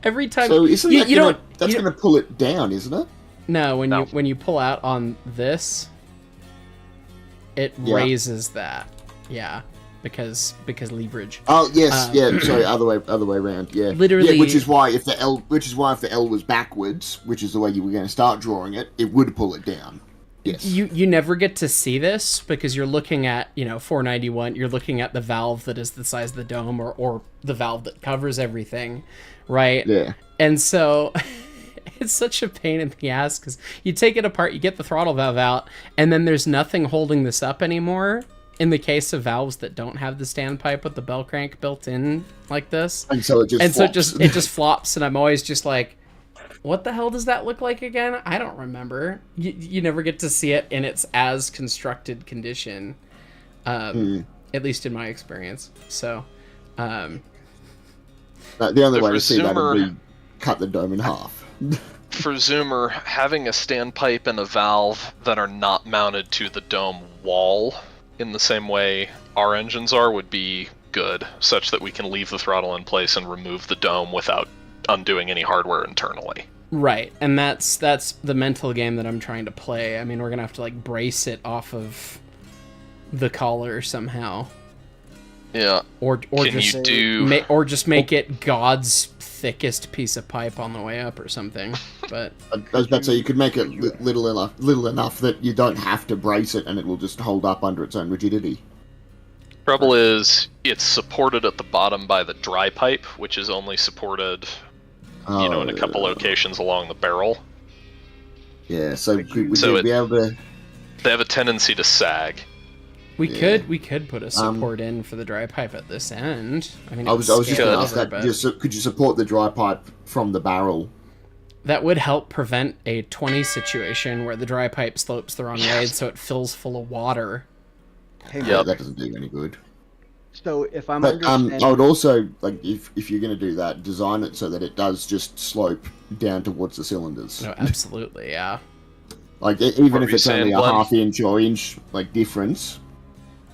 every time. So isn't you, that you gonna, don't? that's you going to pull it down, isn't it? No, when No. you pull out on this, it Yeah. raises that. Yeah, because leverage. Oh yes, Sorry, other way around. Yeah, Literally- Yeah, which is why if the L was backwards, which is the way you were going to start drawing it, it would pull it down. Yes. You never get to see this because you're looking at 491. You're looking at the valve that is the size of the dome, or the valve that covers everything, right? Yeah. And so it's such a pain in the ass because you take it apart, you get the throttle valve out, and then there's nothing holding this up anymore. In the case of valves that don't have the standpipe with the bell crank built in like this, And so it just flops. it just flops, and I'm always just like, what the hell does that look like again? I don't remember. You never get to see it in its as constructed condition, at least in my experience. So, the only way For to see that would Zoomer- be cut the dome in half. For Zoomer, having a standpipe and a valve that are not mounted to the dome wall in the same way our engines are would be good, such that we can leave the throttle in place and remove the dome without undoing any hardware internally. right, and that's the mental game that I'm trying to play. I mean, we're gonna have to like brace it off of the collar somehow, Yeah. or Can just you do? or just make it God's thickest piece of pipe on the way up or something. But I was about to say you could make it little enough that you don't have to brace it, and it will just hold up under its own rigidity. Trouble is, it's supported at the bottom by the dry pipe, which is only supported, in a couple locations along the barrel. Yeah, so would So you it- be able to? They have a tendency to sag. We could put a support in for the dry pipe at this end. I mean, I was just going to ask over, that. Could you support the dry pipe from the barrel? That would help prevent a 20 situation where the dry pipe slopes the wrong way, so it fills full of water. Hey, That doesn't do any good. So if I'm But understanding... I would also, like, if you're going to do that, design it so that it does just slope down towards the cylinders. No, absolutely, yeah. Like, even What if were it's you only saying, a Glenn? half-inch or inch, like, difference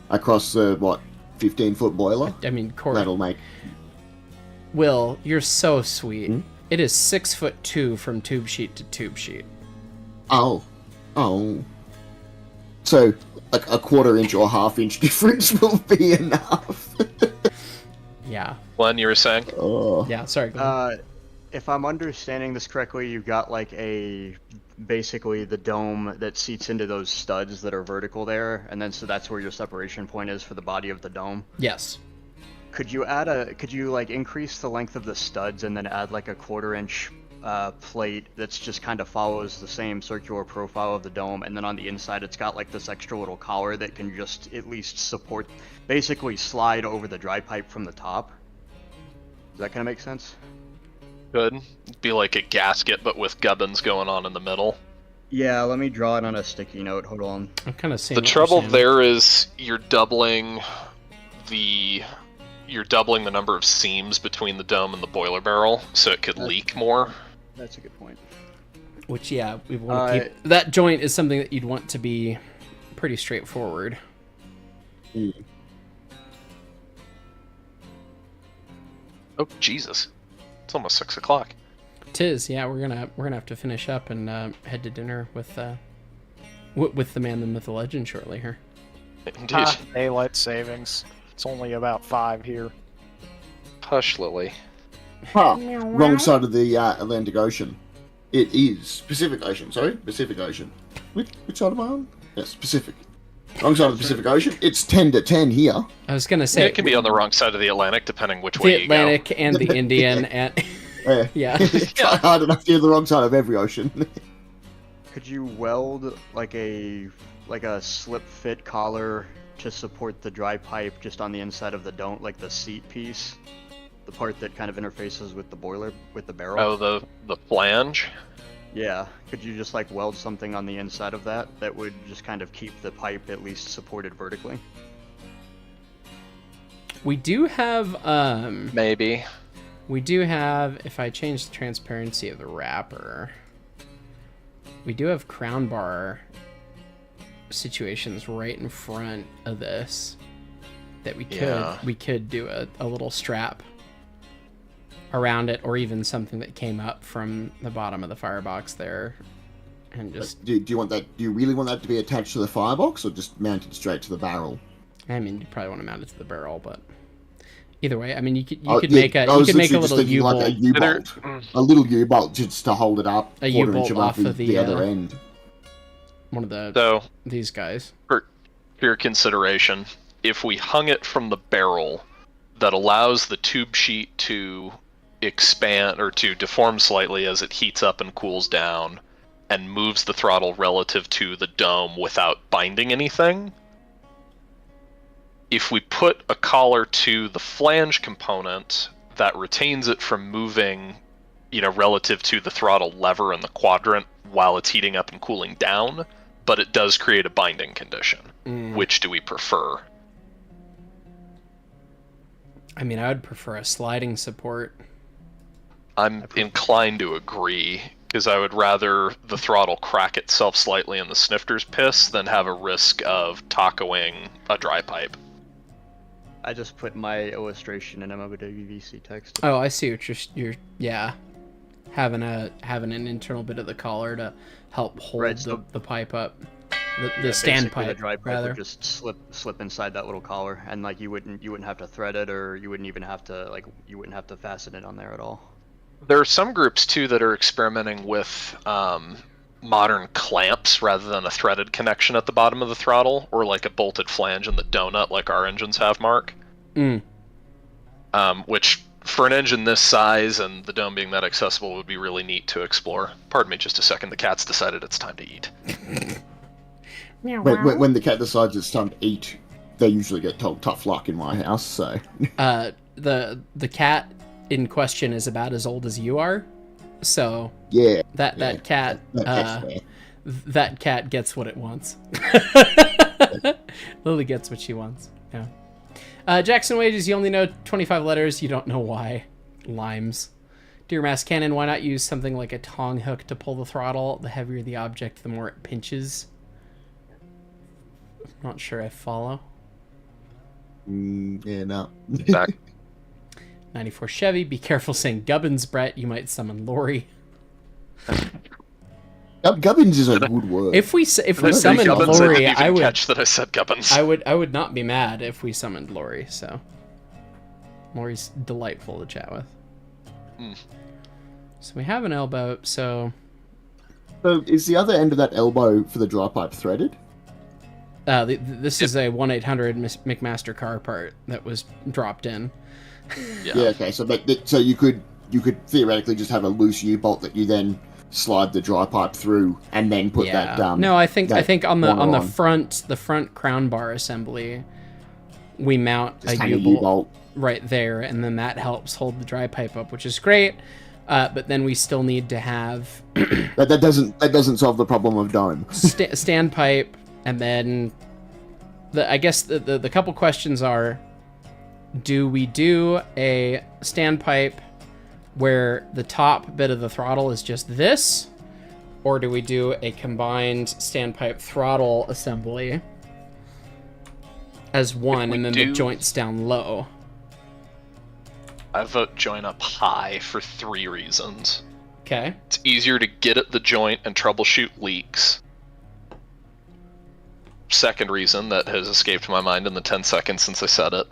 across the, 15-foot boiler? I mean, Corey, That'll make... Will, you're so sweet. It is 6'2" from tube sheet to tube sheet. Oh. So, like, a quarter-inch or half-inch difference will be enough. Yeah. Glenn, you were saying? Oh. Yeah, sorry. Go ahead. If I'm understanding this correctly, you've got like basically the dome that seats into those studs that are vertical there, and then so that's where your separation point is for the body of the dome. Yes. Could you like increase the length of the studs and then add like a quarter-inch plate that's just kind of follows the same circular profile of the dome, and then on the inside it's got like this extra little collar that can just at least support, basically slide over the dry pipe from the top? Does that kind of make sense? Good. Be like a gasket, but with gubbins going on in the middle. Yeah, let me draw it on a sticky note. Hold on. I'm kind of seeing The what you're trouble saying. there is you're doubling the number of seams between the dome and the boiler barrel, so it could leak more. That's a good point. Which, yeah, we want to keep... That joint is something that you'd want to be pretty straightforward. Oh, Jesus. It's almost 6 o'clock. Tis, yeah, we're gonna have to finish up and head to dinner with the man, the myth, the legend shortly here. Indeed. Daylight savings. It's only about 5 here. Hush, Lily. Wrong side of the Atlantic Ocean. It is Pacific Ocean. Sorry, Pacific Ocean. Which side am I on? Yes, Pacific. Wrong side of the Pacific Ocean. It's 10 to 10 here. I was gonna say It can be on the wrong side of the Atlantic, depending which the way Atlantic and the Indian and yeah. Try hard enough to do the wrong side of every ocean. Could you weld like a slip fit collar to support the dry pipe just on the inside of the dome, like the seat piece, the part that kind of interfaces with the boiler, with the barrel? Oh, the flange? Yeah. Could you just like weld something on the inside of that would just kind of keep the pipe at least supported vertically? We do have Maybe. we do have, if I change the transparency of the wrapper, we do have crown bar situations right in front of this that we could do a little strap around it, or even something that came up from the bottom of the firebox there, and just Do you want that? Do you really want that to be attached to the firebox, or just mounted straight to the barrel? I mean, you probably want to mount it to the barrel, but either way, I mean, you could make a little U-bolt, like a U-bolt, a little U-bolt just to hold it up, a quarter U-bolt inch off above of the other end. One of the So, these guys. for your consideration, if we hung it from the barrel, that allows the tube sheet to expand or to deform slightly as it heats up and cools down, and moves the throttle relative to the dome without binding anything. If we put a collar to the flange component that retains it from moving, relative to the throttle lever in the quadrant while it's heating up and cooling down, but it does create a binding condition. Which do we prefer? I mean, I would prefer a sliding support. I'm inclined to agree, because I would rather the throttle crack itself slightly in the snifter's piss than have a risk of tacoing a dry pipe. I just put my illustration in MOWVC text. Oh, I see what you're yeah. Having an internal bit of the collar to help hold the pipe up. The standpipe, the dry pipe rather. would just slip inside that little collar, and like you wouldn't have to thread it, or you wouldn't even have to fasten it on there at all. There are some groups too that are experimenting with modern clamps rather than a threaded connection at the bottom of the throttle, or like a bolted flange in the donut like our engines have, Mark. Which, for an engine this size and the dome being that accessible, would be really neat to explore. Pardon me just a second, the cat's decided it's time to eat. When the cat decides it's time to eat, they usually get told tough luck in my house. So The cat in question is about as old as you are, so yeah, that cat that's fair. that cat gets what it wants. Lily gets what she wants. Yeah. Jackson Wages, you only know 25 letters. You don't know why. Limes. Dear Mass Cannon, why not use something like a tong hook to pull the throttle? The heavier the object, the more it pinches. I'm not sure I follow. Yeah, no. Back. 94 Chevy, be careful saying Gubbins, Brett. You might summon Lori. Gubbins is a good word. If we summoned Gubbins, Lori, I didn't even catch that I said Gubbins. I would not be mad if we summoned Lori. So Lori's delightful to chat with. So we have an elbow. So is the other end of that elbow for the dry pipe threaded? this is a 1-800 McMaster car part that was dropped in. Yeah. Okay. So you could theoretically just have a loose U-bolt that you then slide the dry pipe through and then put that. No, I think on the front crown bar assembly, we mount just a U-bolt right there, and then that helps hold the dry pipe up, which is great. But then we still need to have that doesn't solve the problem of dome. standpipe, and then I guess the couple questions are: do we do a standpipe where the top bit of the throttle is just this, or do we do a combined standpipe throttle assembly as one, and then the joints down low? I vote joint up high for 3 reasons. Okay. It's easier to get at the joint and troubleshoot leaks. Second reason that has escaped my mind in the 10 seconds since I said it.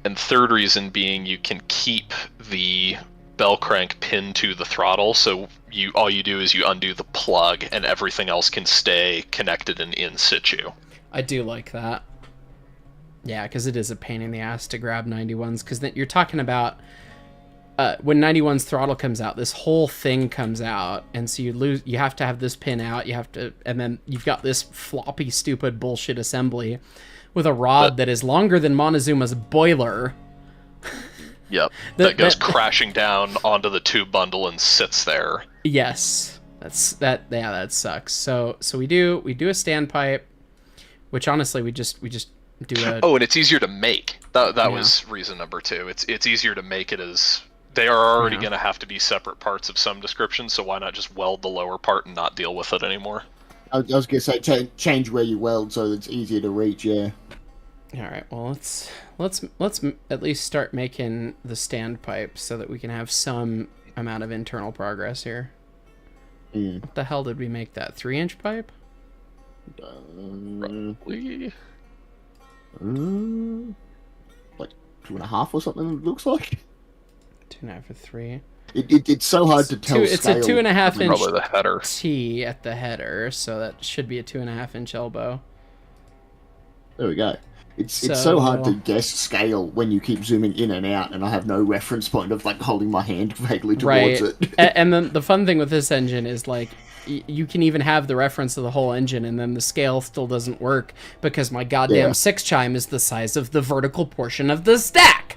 And third reason being you can keep the bell crank pinned to the throttle, so all you do is you undo the plug and everything else can stay connected and in situ. I do like that. Yeah, because it is a pain in the ass to grab 91s, because then you're talking about when 91's throttle comes out, this whole thing comes out, and so you have to have this pin out, and then you've got this floppy, stupid bullshit assembly with a rod that is longer than Mon-Two-Zuma's boiler. Yep, that goes crashing down onto the tube bundle and sits there. Yes, that sucks. So we do a standpipe, which honestly we just do a... Oh, and it's easier to make. That was reason number 2. It's easier to make it as they are already going to have to be separate parts of some description, so why not just weld the lower part and not deal with it anymore? I was going to say change where you weld so it's easier to reach. Yeah. All right. Well, let's at least start making the standpipe so that we can have some amount of internal progress here. What the hell did we make that 3-inch pipe? Probably. Like 2.5 or something. It looks like 2.5 or 3. It's so hard to tell. It's a 2.5 inch probably the header. T at the header, so that should be a 2.5 inch elbow. There we go. It's so hard to guess scale when you keep zooming in and out, and I have no reference point of like holding my hand vaguely towards it. And then the fun thing with this engine is like you can even have the reference of the whole engine, and then the scale still doesn't work because my goddamn 6 chime is the size of the vertical portion of the stack.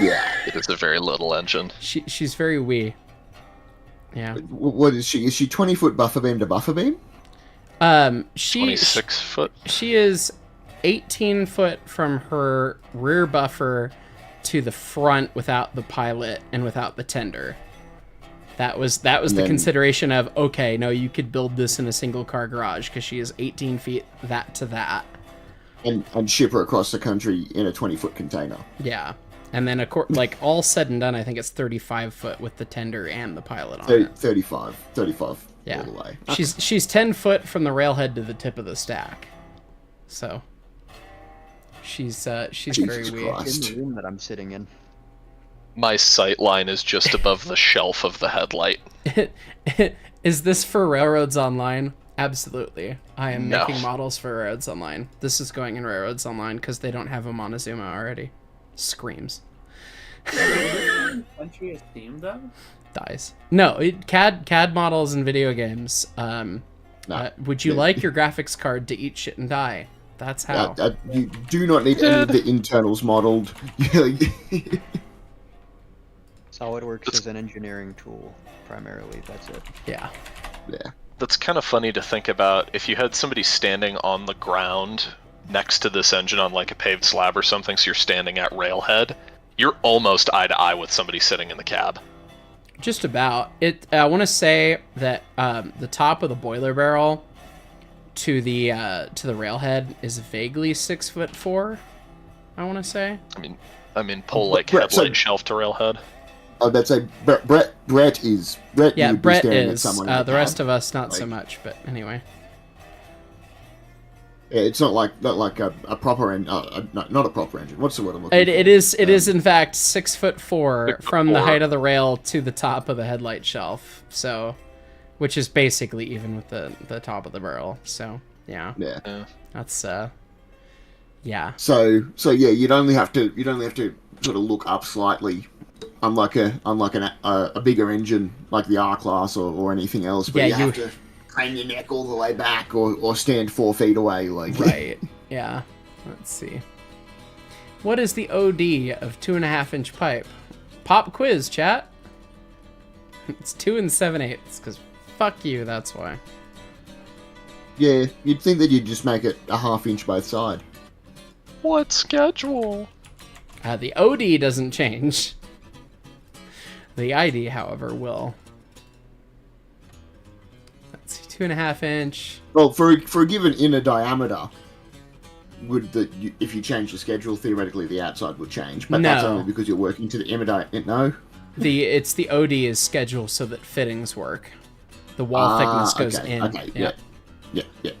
Yeah, it is a very little engine. She's very wee. Yeah. What is she? Is she 20 foot buffer beam to buffer beam? 26 foot. She is 18 foot from her rear buffer to the front without the pilot and without the tender. That was the consideration of, okay, no, you could build this in a single car garage because she is 18 feet that to that. And ship her across the country in a 20-foot container. Yeah. And then, like, all said and done, I think it's 35 foot with the tender and the pilot on it. 35 yeah. all the way. She's 10 foot from the railhead to the tip of the stack. So, she's very weird. In the room that I'm sitting in. My sight line is just above the shelf of the headlight. Is this for Railroads Online? Absolutely. I am making models for Railroads Online. This is going in Railroads Online because they don't have a Mon-Two-Zuma already. Screams. Country is themed though? Dies. No, CAD models in video games No. Would you like your graphics card to eat shit and die? That's how. You do not need any of the internals modeled. SolidWorks is an engineering tool, primarily. That's it. Yeah. Yeah. That's kind of funny to think about. If you had somebody standing on the ground next to this engine on like a paved slab or something, so you're standing at railhead, you're almost eye to eye with somebody sitting in the cab. Just about. I want to say that the top of the boiler barrel to the railhead is vaguely 6'4". I want to say. I mean, pull like Brett, headlight shelf to railhead. Oh, that's a Brett is. Brett, Yeah, you'd be Brett staring at is. someone in the The cab. rest of us, not so Like- much. But anyway. Yeah, it's not like a proper engine. Not a proper engine. What's the word I'm looking for? It is in fact 6'4" from the 6'4". height of the rail to the top of the headlight shelf. So, which is basically even with the top of the barrel. So yeah, Yeah. that's yeah. So yeah, you'd only have to sort of look up slightly, unlike a bigger engine like the R class or anything else. But Yeah, you have to crane your neck all the way back or stand 4 feet away. Like Right. Yeah. Let's see. What is the OD of 2.5-inch pipe? Pop quiz, chat. It's 2 7/8. Because fuck you. That's why. Yeah, you'd think that you'd just make it a 1/2 inch both side. What schedule? The OD doesn't change. The ID, however, will. Let's see, 2.5-inch. Well, for a given inner diameter, if you change the schedule, theoretically the outside would change. But that's No. only because you're working to the inner diameter. No. It's the OD is scheduled so that fittings work. The wall thickness goes okay, in. Okay, yeah.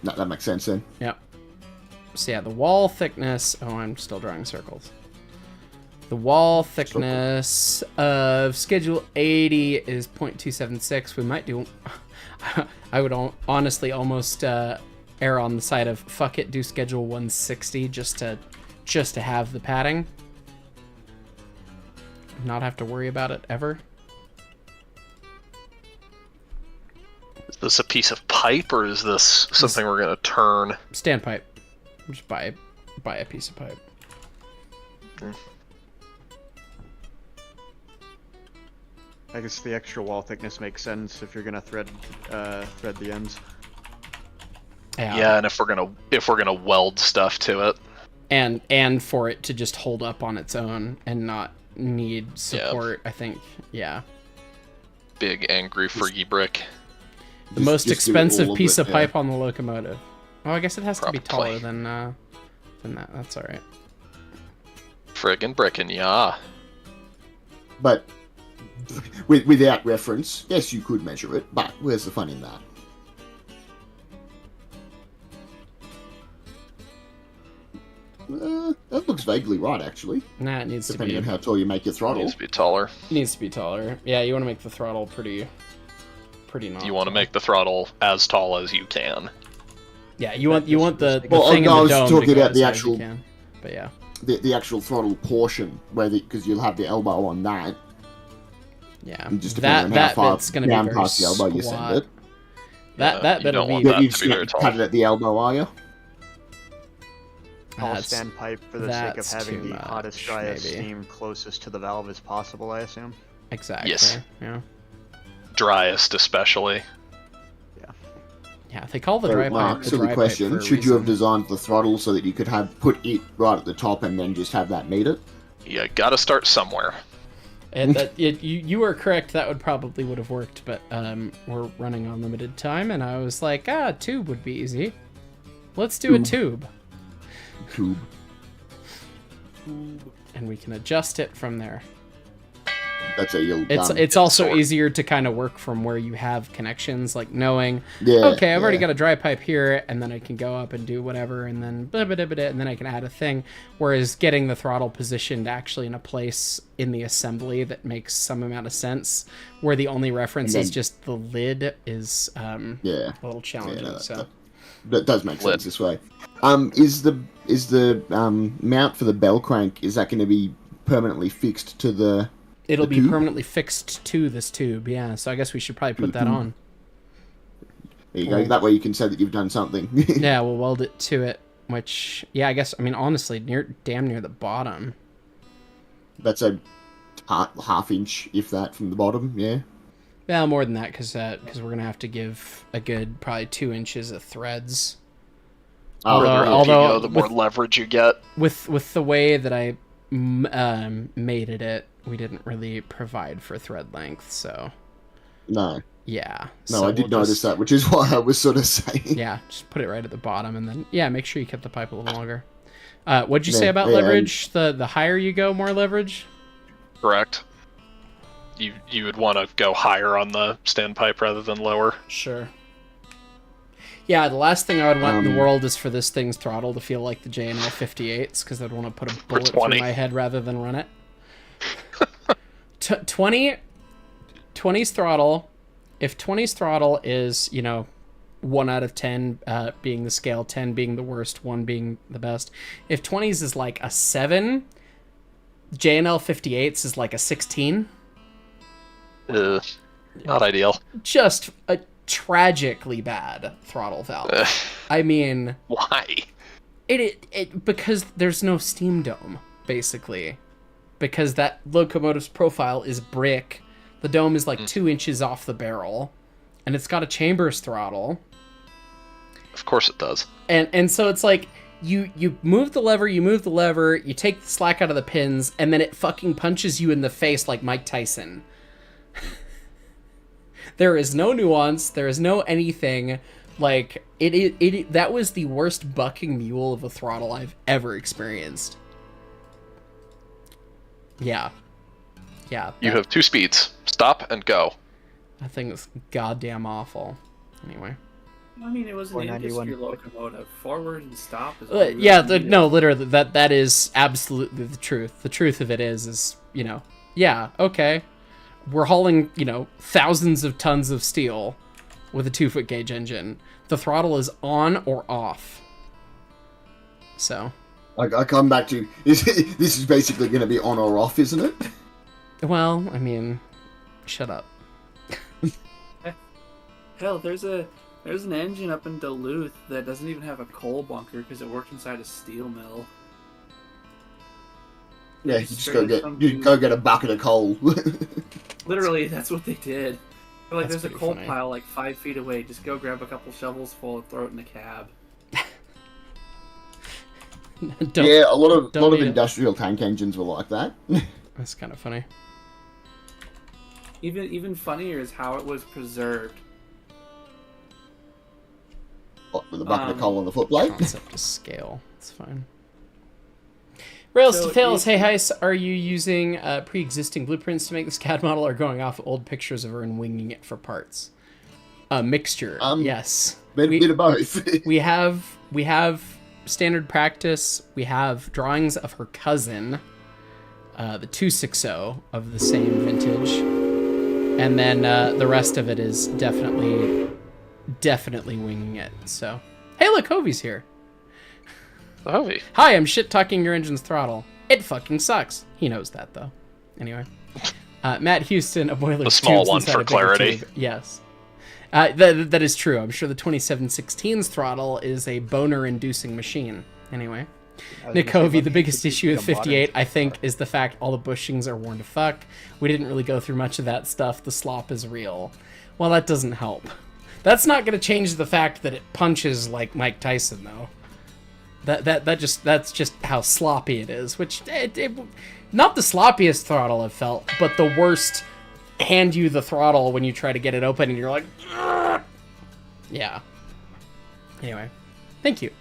No, that makes sense then. Yep. So yeah, the wall thickness. Oh, I'm still drawing circles. The wall thickness of schedule 80 is 0.276. We might do. I would honestly almost err on the side of fuck it, do schedule 160 just to have the padding. Not have to worry about it ever. Is this a piece of pipe or is this something we're gonna turn? Standpipe. Just buy a piece of pipe. I guess the extra wall thickness makes sense if you're gonna thread the ends. Yeah, and if we're gonna weld stuff to it. And for it to just hold up on its own and not need support, I think, yeah. Big angry freaky brick. The most just do expensive all of piece it, of pipe on the locomotive. Oh, I guess it has to be taller Probably. than that. That's alright. Friggin' brickin', yeah. But without reference, yes, you could measure it, but where's the fun in that? That looks vaguely right, actually. Nah, it needs to Depending be. on how tall you make your It throttle. needs to be taller. Needs to be taller. Yeah, you want to make the throttle pretty not. You want to make the throttle as tall as you can. Yeah, you want the Well, thing in I the was dome talking to go about the as high as you actual- can. But yeah, The actual throttle portion, because you'll have the elbow on that. yeah. And just That depending on how far bit's gonna be down very past the elbow you send squat. it. That you bit'll don't be. want Yeah, that you to just be very tall. cut it at the elbow, are you? All That's- standpipe for the sake of that's having too the hottest, much, driest maybe. steam closest to the valve as possible, I assume. Exactly. Yes. Yeah. Driest, especially. Yeah. They call the So, dry Mark, pipe the silly dry question. pipe for a Should you have reason. designed the throttle so that you could put it right at the top and then just have that meet it? You gotta start somewhere. And you are correct. That would have worked, but we're running on limited time, and I was like, tube would be easy. Let's do a tube, Tube. and we can adjust it from there. That's a you'll It's also Sort. easier to kind of work from where you have connections, like knowing, Yeah, okay, I've already yeah. got a dry pipe here, and then I can go up and do whatever, and then blah, blah, blah, blah, and then I can add a thing. Whereas getting the throttle positioned actually in a place in the assembly that makes some amount of sense, where the only reference And is then- just the lid, is Yeah. a little challenging. no, so That does make Lit. sense this way. Is the mount for the bell crank, is that going to be permanently fixed to the? it'll the be tube? permanently fixed to this tube. Yeah, so I guess we should probably put that on. There you go. That way you can say that you've done something. Yeah, we'll weld it to it, which, yeah, I guess, I mean, honestly, damn near the bottom. That's a half inch, if that, from the bottom, yeah. Yeah, more than that, because we're going to have to give a good, probably 2 inches of threads. Although the more leverage you get. With the way that I mated it, we didn't really provide for thread length, so... No. Yeah. No, I did notice that, which is why I was sort of saying. Yeah, just put it right at the bottom, and then, yeah, make sure you kept the pipe a little longer. What'd you say about leverage? The higher you go, more leverage? Correct. You would want to go higher on the standpipe rather than lower. Sure. Yeah, the last thing I would want in the world is for this thing's throttle to feel like the JNL 58s, because I'd want to put a bullet through my head rather than run it. 20's throttle. If 20's throttle is, 1 out of 10 being the scale, 10 being the worst, 1 being the best. If 20's is like a 7, JNL 58s is like a 16. Not ideal. Just a tragically bad throttle valve. I mean... Why? It because there's no steam dome, basically. Because that locomotive's profile is brick. The dome is like 2 inches off the barrel. And it's got a chambers throttle. Of course it does. And so it's like, you move the lever, you take the slack out of the pins, and then it fucking punches you in the face like Mike Tyson. There is no nuance, there is no anything. Like, that was the worst bucking mule of a throttle I've ever experienced. Yeah. Yeah. You have 2 speeds. Stop and go. That thing was goddamn awful. Anyway. I mean, it was an industry locomotive. Forward and stop is no, literally, that is absolutely the truth. The truth of it is, yeah, okay. We're hauling, thousands of tons of steel with a 2-foot gauge engine. The throttle is on or off. So. I come back to, this is basically going to be on or off, isn't it? Well, I mean, shut up. Hell, there's an engine up in Duluth that doesn't even have a coal bunker because it works inside a steel mill. Yeah, you go get a bucket of coal. Literally, that's what they did. They're like, That's there's a coal funny. pile like 5 feet away. Just go grab a couple shovels full and throw it in the cab. Yeah, a lot of industrial tank engines were like that. That's kind of funny. Even funnier is how it was preserved. What, with a bucket of coal on the footplate? Concept to scale. It's fine. Rails to Fails, hey Heis, are you using pre-existing blueprints to make this CAD model or going off old pictures of her and winging it for parts? A mixture, yes. Bit of both. we have standard practice, we have drawings of her cousin, the 260 of the same vintage, and then the rest of it is definitely winging it, so. Hey look, Hovey's here. Hovey. Hi, I'm shit-talking your engine's throttle. It fucking sucks. He knows that, though. Anyway. Matt Houston, a boiler The small tubes one inside for a bigger clarity. tube. Yes. That is true. I'm sure the 2716's throttle is a boner-inducing machine. Anyway. Nick Hovey, the biggest issue with 58, I think, is the fact all the bushings are worn to fuck. We didn't really go through much of that stuff. The slop is real. Well, that doesn't help. That's not going to change the fact that it punches like Mike Tyson, though. That's just how sloppy it is, which not the sloppiest throttle I've felt, but the worst hand you the throttle when you try to get it open and you're like, "Ugh." Yeah. Anyway, thank you.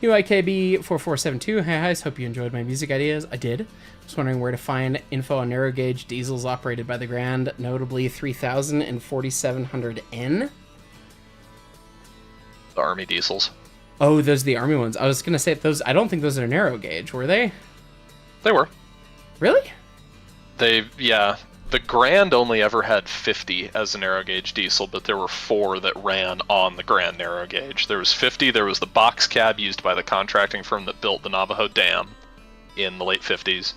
UIKB4472, hey guys, hope you enjoyed my music ideas. I did. Just wondering where to find info on narrow gauge diesels operated by the Grand, notably 3000 and 4700N. The Army diesels. Oh, those are the Army ones. I was going to say those. I don't think those are narrow gauge, were they? They were. Really? Yeah. The Grand only ever had 50 as a narrow gauge diesel, but there were 4 that ran on the Grand narrow gauge. There was 50, there was the box cab used by the contracting firm that built the Navajo Dam in the late 50s,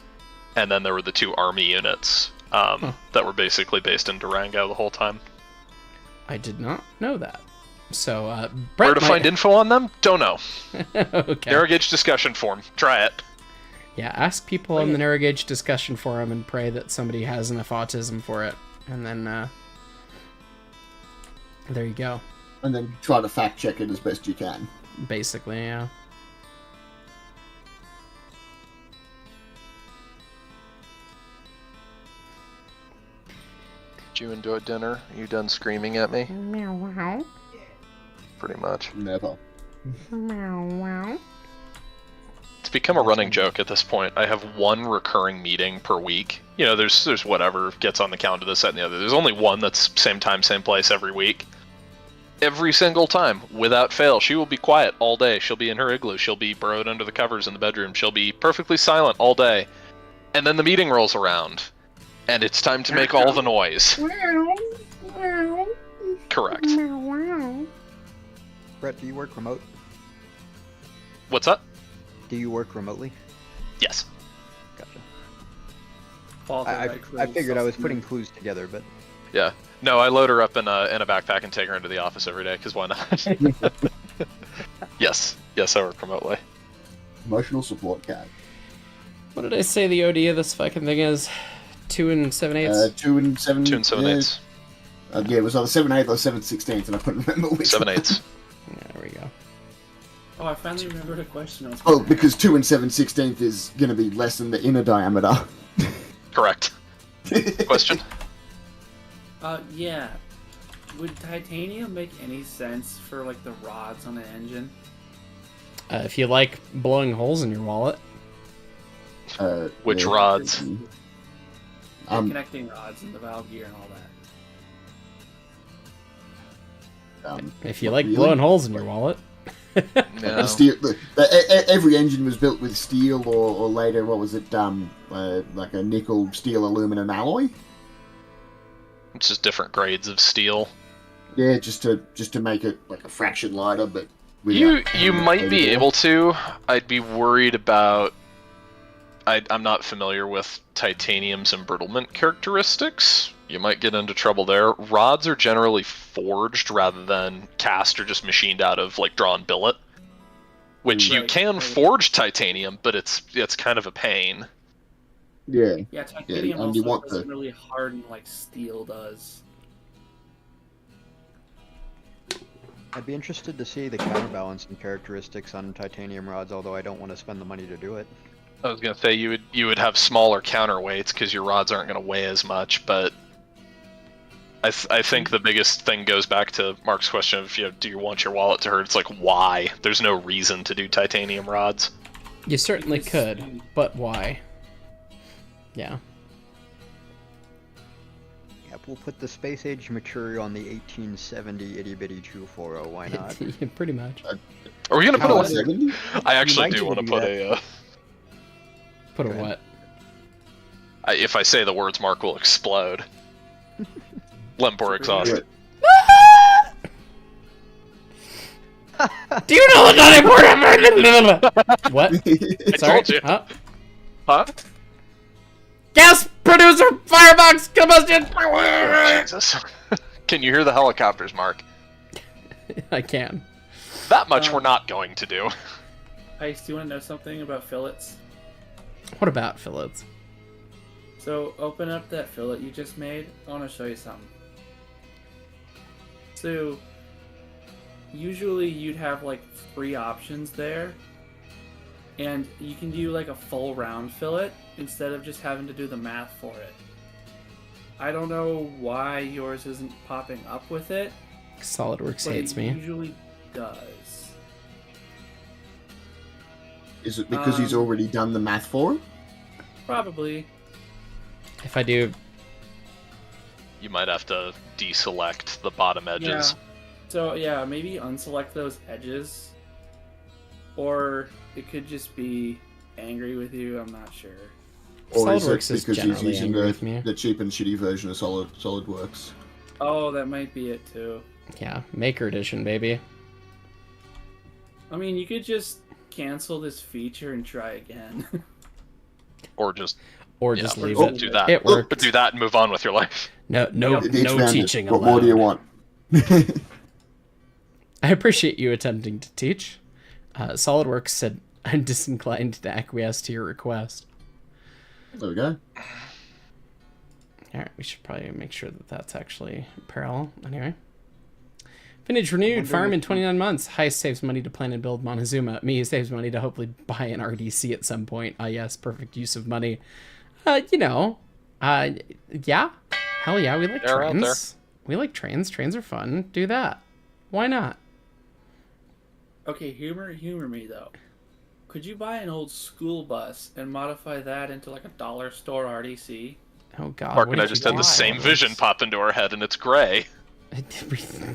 and then there were the 2 Army units that were basically based in Durango the whole time. I did not know that. So, Brett Where to might... find info on them? Don't know. Okay. Narrow gauge discussion forum. Try it. Yeah, ask people in the narrow gauge discussion forum and pray that somebody has enough autism for it. And then, there you go. And then try to fact check it as best you can. Basically, yeah. Did you enjoy dinner? Are you done screaming at me? Meow wow. Pretty much. Never. Meow wow. It's become a running joke at this point. I have one recurring meeting per week. You know, there's whatever gets on the calendar, this, that, and the other. There's only one that's same time, same place every week. Every single time, without fail, she will be quiet all day. She'll be in her igloo. She'll be burrowed under the covers in the bedroom. She'll be perfectly silent all day. And then the meeting rolls around, and it's time to make all the noise. Correct. Brett, do you work remote? What's up? Do you work remotely? Yes. Gotcha. I figured I was putting clues together, but... Yeah. No, I load her up in a backpack and take her into the office every day, because why not? Yes. Yes, I work remotely. Emotional support cat. What did I say the OD of this fucking thing is? 2 and 7/8? 2 and 7... 2 and 7/8. Yeah, it was either 7/8 or 7/16, and I couldn't remember which 7/8. Yeah, there we go. Oh, I finally remembered a question I was Oh, because 2 and 7/16 is going to be less than the inner diameter. Correct. Question? Yeah. Would titanium make any sense for, like, the rods on the engine? If you like blowing holes in your wallet. Which yeah. rods? The connecting rods and the valve gear and all that. If you like really? blowing holes in your wallet. No. Every engine was built with steel or later, what was it, like a nickel, steel, aluminum alloy? It's just different grades of steel. Yeah, just to make it like a fraction lighter, but... You might be able to. I'd be worried about... I'm not familiar with titanium's embrittlement characteristics. You might get into trouble there. Rods are generally forged rather than cast or just machined out of, like, drawn billet. Which you can forge titanium, but it's kind of a pain. Yeah. Yeah, titanium and you also want doesn't really harden like steel does. I'd be interested to see the counterbalancing characteristics on titanium rods, although I don't want to spend the money to do it. I was gonna say you would have smaller counterweights because your rods aren't gonna weigh as much, but I think the biggest thing goes back to Mark's question of, do you want your wallet to hurt? It's like, why? There's no reason to do titanium rods. You certainly could, but why? Yeah. Yep, we'll put the space age material on the 1870 itty bitty 240. Why not? Yeah, pretty much. Are we gonna put How a? 70? I actually might do want to do put that. Put a what? If I say the words, Mark will explode. Lempor exhaust. Do you know what's not important? What? I Sorry? told you. Huh? Gas producer firebox combustion! Jesus. Can you hear the helicopters, Mark? I can. That much we're not going to do. Ice, do you want to know something about fillets? What about fillets? So, open up that fillet you just made. I want to show you something. So, usually you'd have like 3 options there. And you can do like a full round fillet instead of just having to do the math for it. I don't know why yours isn't popping up with it. SolidWorks but hates it me. usually does. Is it because he's already done the math for it? Probably. If I do... You might have to deselect the bottom edges. Yeah. So yeah, maybe unselect those edges. Or it could just be angry with you, I'm not sure. Or is it SolidWorks is because he's generally using angry with me. the cheap and shitty version of SolidWorks? Oh, that might be it too. Yeah, Maker Edition, baby. I mean, you could just cancel this feature and try again. Or just leave it. Do that. It worked. Do that and move on with your life. No It's found it. teaching What more do you allowed. want? I appreciate you attempting to teach. SolidWorks said, I'm disinclined to acquiesce to your request. There we go. Alright, we should probably make sure that that's actually parallel. Anyway. Vintage renewed, farm in 29 months. Heist saves money to plan and build Mon-Two-Zuma. Me saves money to hopefully buy an RDC at some point. Yes, perfect use of money. Yeah. Hell yeah, we like They're out there. trains. We like trains. Trains are fun. Do that. Why not? Okay, humor me though. Could you buy an old school bus and modify that into like a dollar store RDC? Oh god. Mark what and I did just you had the buy? same vision pop into our head, and it's gray.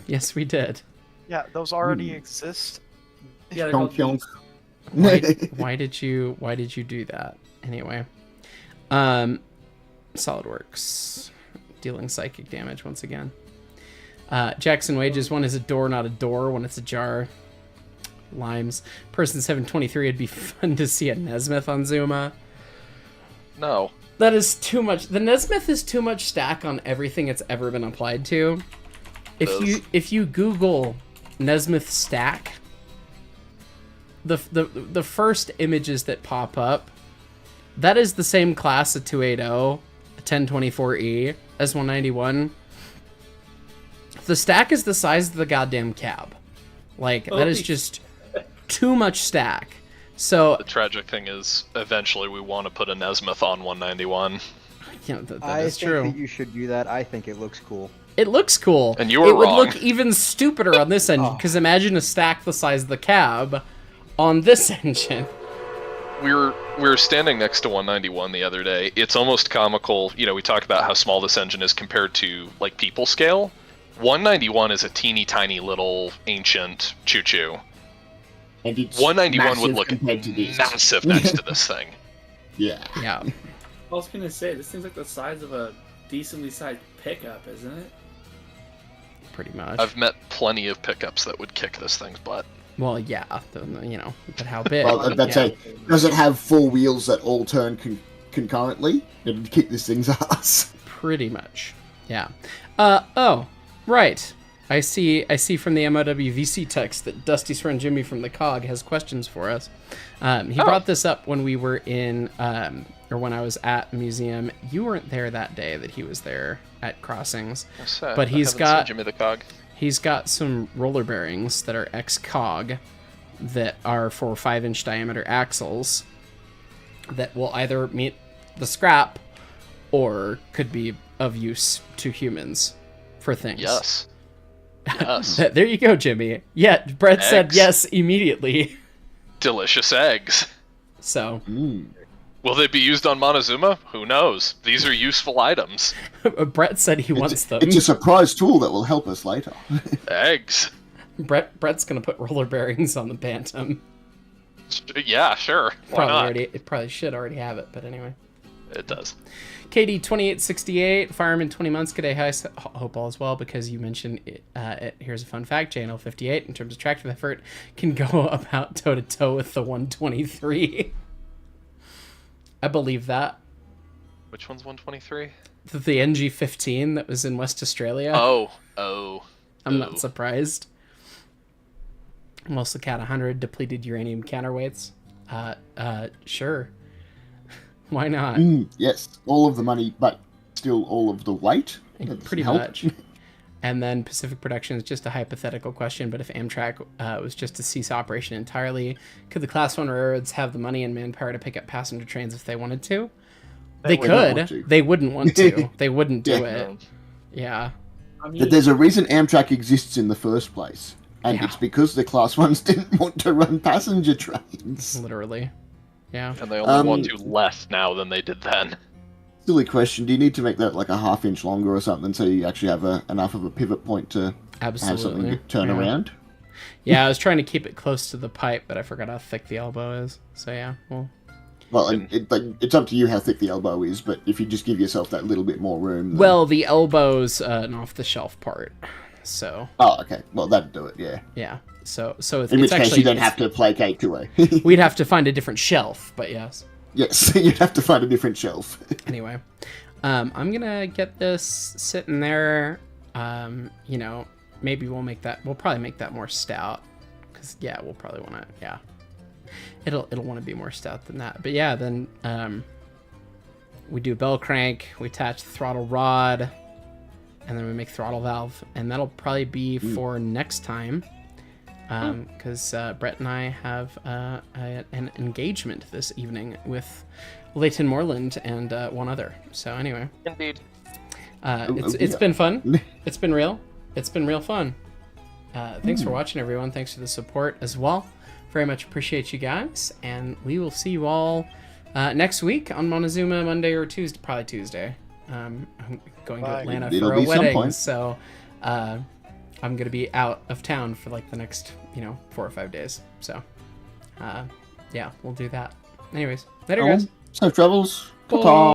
Yes, we did. Yeah, those already exist. Yeah, they're Yonk, called yonk. Why did you do that? Anyway. SolidWorks. Dealing psychic damage once again. Jackson wages, one is a door, not a door, when it's a jar. Limes. Person 723, it'd be fun to see a Nesmith on Zuma. No. That is too much. The Nesmith is too much stack on everything it's ever been applied to. If you Google Nesmith stack, the first images that pop up, that is the same class of 280, a 1024E, S191. The stack is the size of the goddamn cab. Like, that is just too much stack. So The tragic thing is, eventually we want to put a Nesmith on 191. yeah, that I is think true. that you should do that. I think it looks cool. It looks cool. And you were It would wrong. look even stupider on this engine, because imagine a stack the size of the cab on this engine. We were standing next to 191 the other day. It's almost comical. You know, we talk about how small this engine is compared to, like, people scale. 191 is a teeny tiny little ancient choo-choo. And it's 191 would massive look compared to this. massive next to this thing. Yeah. Yeah. I was gonna say, this thing's like the size of a decently sized pickup, isn't it? Pretty much. I've met plenty of pickups that would kick this thing's butt. Well, yeah, but how big? Well, that's yeah. does it have 4 wheels that all turn concurrently? It'd kick this thing's ass. Pretty much. Yeah. Oh, right. I see from the MOWVC text that Dusty's friend Jimmy from the COG has questions for us. He brought this up when we were in, or when I was at the museum. You weren't there that day that he was there at Crossings. But he's got Jimmy the Cog. He's got some roller bearings that are ex-COG that are for 5-inch diameter axles that will either meet the scrap or could be of use to humans for things. Yes. Yes. There you go, Jimmy. Yeah, Brett said Eggs. yes immediately. Delicious eggs. So, Will they be used on Mon-Two-Zuma? Who knows? These are useful items. Brett said he wants them. It's a surprise tool that will help us later. Eggs. Brett's gonna put roller bearings on the Bantam. Yeah, sure. Why not? It probably should already have it, but anyway. It does. KD 2868, fireman 20 months. Good day, hi. Hope all is well, because you mentioned it. Here's a fun fact: JNL 58, in terms of tractive effort, can go about toe to toe with the 123. I believe that. Which one's 123? The NG15 that was in West Australia. Oh. I'm not surprised. Mostly Cat 100 depleted uranium counterweights. Sure. Why not? Yes, all of the money, but still all of the weight. That doesn't Pretty help. much. And then Pacific Production is just a hypothetical question, but if Amtrak was just to cease operation entirely, could the Class 1 railroads have the money and manpower to pick up passenger trains if they wanted to? They would not want could. to. They wouldn't want to. They wouldn't do Yeah. it. Yeah. I mean, But there's a reason Amtrak exists in the first place, and Yeah. it's because the Class 1s didn't want to run passenger trains. Literally. Yeah. And they only want to less now than they did then. Silly question. Do you need to make that like a ½ inch longer or something so you actually have enough of a pivot point to have something Absolutely. turn Yeah. around? Yeah, I was trying to keep it close to the pipe, but I forgot how thick the elbow is. So yeah, well, Well, it's up to you how thick the elbow is, but if you just give yourself that little bit more room... Then... well, the elbow's an off-the-shelf part, so Oh, okay. Well, that'd do it, yeah. yeah. So it's, In which it's case actually you don't have to placate to a... we'd have to find a different shelf, but yes. Yes, you'd have to find a different shelf. Anyway, I'm gonna get this sitting there, maybe we'll probably make that more stout, because yeah, we'll probably want to, yeah, it'll want to be more stout than that. But yeah, then we do bell crank, we attach the throttle rod, and then we make throttle valve, and that'll probably be for next time, because Brett and I have an engagement this evening with Leighton Moreland and one other. So anyway, Indeed. It's been fun. It's been real fun. Thanks for watching, everyone. Thanks for the support as well. Very much appreciate you guys, and we will see you all next week on Mon-Two-Zuma, Monday or Tuesday, probably Tuesday. I'm going to Atlanta It'll for a be some wedding, point. so I'm going to be out of town for like the next 4 or 5 days. So yeah, we'll do that. Anyways, later, guys. Safe travels. Bye. Ta-ta.